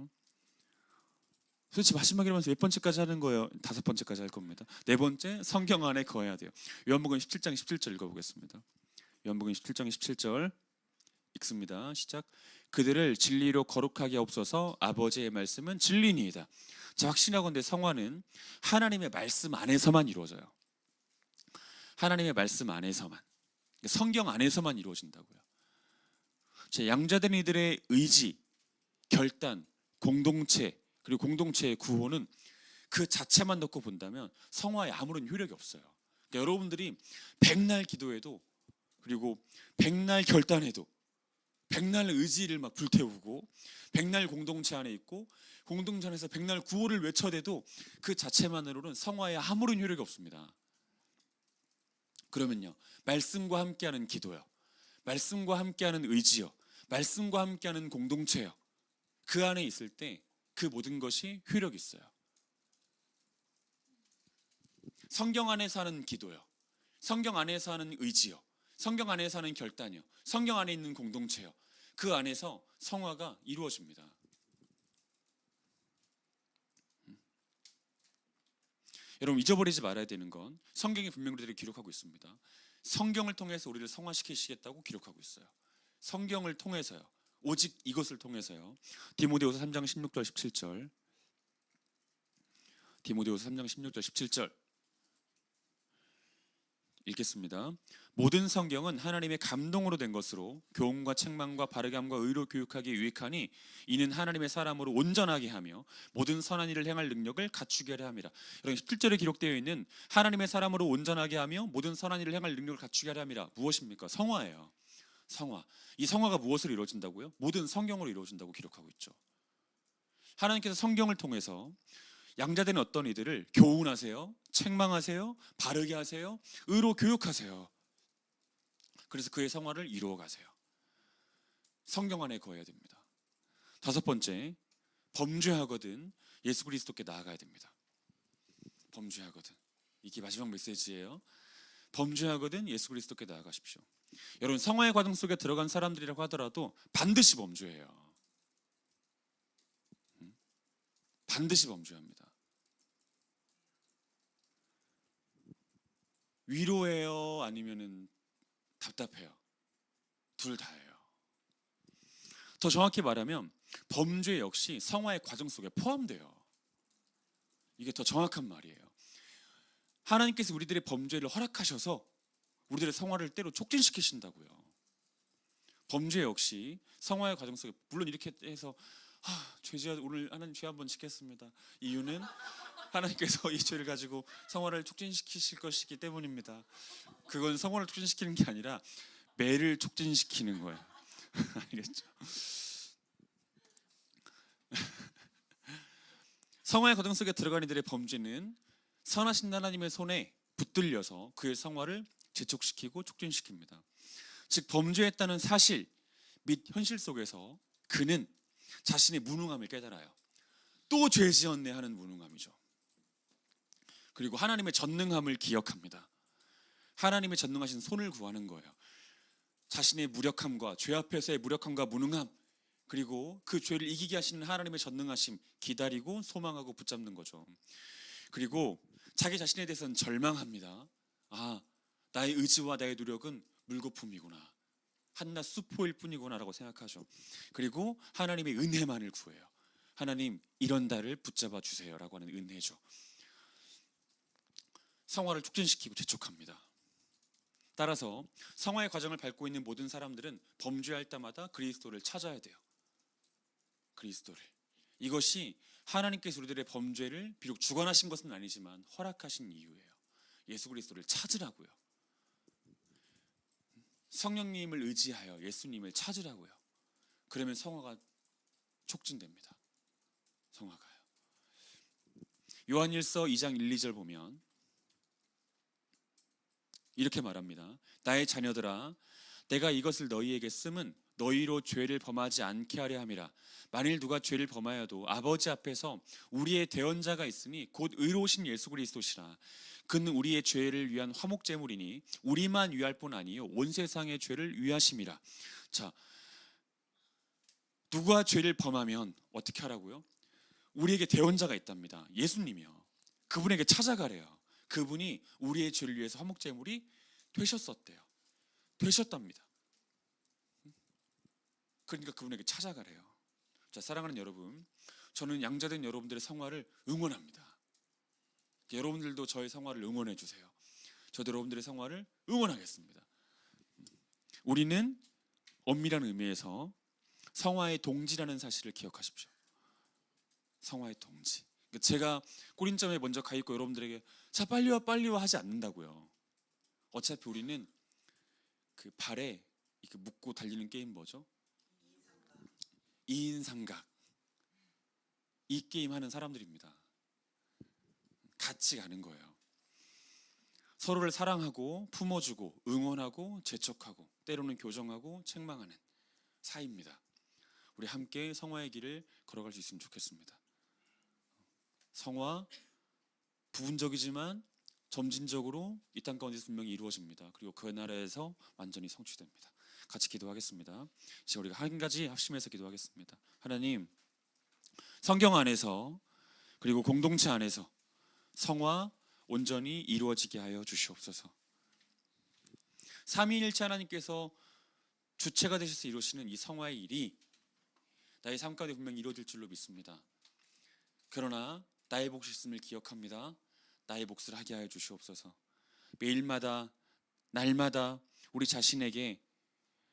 도대체 마지막이라면서 몇 번째까지 하는 거예요? 5번째까지 할 겁니다. 네 번째, 성경 안에 거해야 돼요. 요한복음 17장 17절 읽어보겠습니다. 요한복음 17장 17절 읽습니다. 시작. 그들을 진리로 거룩하게 하옵소서. 아버지의 말씀은 진리니이다. 자, 확신하건대 성화는 하나님의 말씀 안에서만 이루어져요. 하나님의 말씀 안에서만, 성경 안에서만 이루어진다고요. 자, 양자된 이들의 의지, 결단, 공동체, 그리고 공동체의 구호는 그 자체만 놓고 본다면 성화에 아무런 효력이 없어요. 그러니까 여러분들이 백날 기도해도, 그리고 백날 결단해도, 백날 의지를 막 불태우고, 백날 공동체 안에 있고, 공동체 안에서 백날 구호를 외쳐대도 그 자체만으로는 성화에 아무런 효력이 없습니다. 그러면요, 말씀과 함께하는 기도요, 말씀과 함께하는 의지요, 말씀과 함께하는 공동체요, 그 안에 있을 때 그 모든 것이 효력이 있어요. 성경 안에서 하는 기도요, 성경 안에서 하는 의지요, 성경 안에서 하는 결단이요, 성경 안에 있는 공동체요, 그 안에서 성화가 이루어집니다. 여러분, 잊어버리지 말아야 되는 건 성경이 분명히 우리들을 기록하고 있습니다. 성경을 통해서 우리를 성화시키시겠다고 기록하고 있어요. 성경을 통해서요, 오직 이것을 통해서요. 디모데후서 3장 16절 17절, 디모데후서 3장 16절 17절 읽겠습니다. 모든 성경은 하나님의 감동으로 된 것으로 교훈과 책망과 바르게 함과 의로 교육하기에 유익하니 이는 하나님의 사람으로 온전하게 하며 모든 선한 일을 행할 능력을 갖추게 하려 함이라. 여러분, 17절에 기록되어 있는 하나님의 사람으로 온전하게 하며 모든 선한 일을 행할 능력을 갖추게 하려 함이라, 무엇입니까? 성화예요. 성화. 이 성화가 무엇으로 이루어진다고요? 모든 성경으로 이루어진다고 기록하고 있죠. 하나님께서 성경을 통해서 양자된 어떤 이들을 교훈하세요, 책망하세요, 바르게 하세요, 의로 교육하세요. 그래서 그의 성화를 이루어 가세요. 성경 안에 거해야 됩니다. 5번째, 범죄하거든 예수 그리스도께 나아가야 됩니다. 범죄하거든, 이게 마지막 메시지예요. 범죄하거든 예수 그리스도께 나아가십시오. 여러분, 성화의 과정 속에 들어간 사람들이라고 하더라도 반드시 범죄해요. 반드시 범죄합니다. 위로해요, 아니면은 답답해요? 둘 다예요. 더 정확히 말하면 범죄 역시 성화의 과정 속에 포함돼요. 이게 더 정확한 말이에요. 하나님께서 우리들의 범죄를 허락하셔서 우리들의 성화를 때로 촉진시키신다고요. 범죄 역시 성화의 과정 속에, 물론 이렇게 해서 죄지어 오늘 하나님 죄 한번 짓겠습니다. 이유는 하나님께서 이 죄를 가지고 성화를 촉진시키실 것이기 때문입니다. 그건 성화를 촉진시키는 게 아니라 매를 촉진시키는 거예요. 알겠죠? 성화의 과정 속에 들어간 이들의 범죄는 선하신 하나님의 손에 붙들려서 그의 성화를 재촉시키고 촉진시킵니다. 즉 범죄했다는 사실 및 현실 속에서 그는 자신의 무능함을 깨달아요. 또 죄 지었네 하는 무능함이죠. 그리고 하나님의 전능함을 기억합니다. 하나님의 전능하신 손을 구하는 거예요. 자신의 무력함과 죄 앞에서의 무력함과 무능함, 그리고 그 죄를 이기게 하시는 하나님의 전능하심 기다리고 소망하고 붙잡는 거죠. 그리고 자기 자신에 대해서는 절망합니다. 나의 의지와 나의 노력은 물거품이구나, 한낱 수포일 뿐이구나 라고 생각하죠. 그리고 하나님의 은혜만을 구해요. 하나님, 이런 나를 붙잡아 주세요 라고 하는 은혜죠. 성화를 촉진시키고 재촉합니다. 따라서 성화의 과정을 밟고 있는 모든 사람들은 범죄할 때마다 그리스도를 찾아야 돼요. 그리스도를. 이것이 하나님께서 우리들의 범죄를 비록 주관하신 것은 아니지만 허락하신 이유예요. 예수 그리스도를 찾으라고요. 성령님을 의지하여 예수님을 찾으라고요. 그러면 성화가 촉진됩니다. 성화가요. 요한일서 2장 1, 2절 보면 이렇게 말합니다. 나의 자녀들아, 내가 이것을 너희에게 쓰면 너희로 죄를 범하지 않게 하려 함이라. 만일 누가 죄를 범하여도 아버지 앞에서 우리의 대언자가 있으니 곧 의로우신 예수 그리스도시라. 그는 우리의 죄를 위한 화목제물이니 우리만 위할 뿐 아니요 온 세상의 죄를 위하심이라. 자, 누가 죄를 범하면 어떻게 하라고요? 우리에게 대언자가 있답니다. 예수님이요. 그분에게 찾아가래요. 그분이 우리의 죄를 위해서 화목제물이 되셨었대요. 되셨답니다. 그러니까 그분에게 찾아가래요. 자, 사랑하는 여러분, 저는 양자된 여러분들의 성화를 응원합니다. 여러분들도 저의 성화를 응원해 주세요. 저도 여러분들의 성화를 응원하겠습니다. 우리는 엄밀한 의미에서 성화의 동지라는 사실을 기억하십시오. 성화의 동지. 제가 꼬린점에 먼저 가 있고 여러분들에게 자 빨리 와 하지 않는다고요. 어차피 우리는 그 발에 이렇게 묶고 달리는 게임 뭐죠? 2인 삼각. 이 게임 하는 사람들입니다. 같이 가는 거예요. 서로를 사랑하고 품어주고 응원하고 재촉하고 때로는 교정하고 책망하는 사이입니다. 우리 함께 성화의 길을 걸어갈 수 있으면 좋겠습니다. 성화 부분적이지만 점진적으로 이 땅 가운데서 분명히 이루어집니다. 그리고 그 나라에서 완전히 성취됩니다. 같이 기도하겠습니다. 이제 우리가 한 가지 합심해서 기도하겠습니다. 하나님, 성경 안에서 그리고 공동체 안에서 성화 온전히 이루어지게 하여 주시옵소서. 삼위일체 하나님께서 주체가 되셔서 이루시는 이 성화의 일이 나의 삶 가운데 분명히 이루어질 줄로 믿습니다. 그러나 나의 몫이 있음을 기억합니다. 나의 몫을 하게 하여 주시옵소서. 매일마다 날마다 우리 자신에게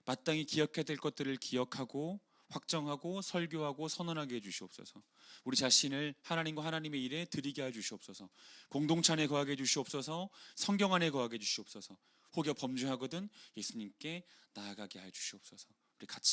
마땅히 기억해야 될 것들을 기억하고 확정하고 설교하고 선언하게 해주시옵소서. 우리 자신을 하나님과 하나님의 일에 드리게 해주시옵소서. 공동체 안에 거하게 해주시옵소서. 성경 안에 거하게 해주시옵소서. 혹여 범죄하거든 예수님께 나아가게 해주시옵소서. 우리 같이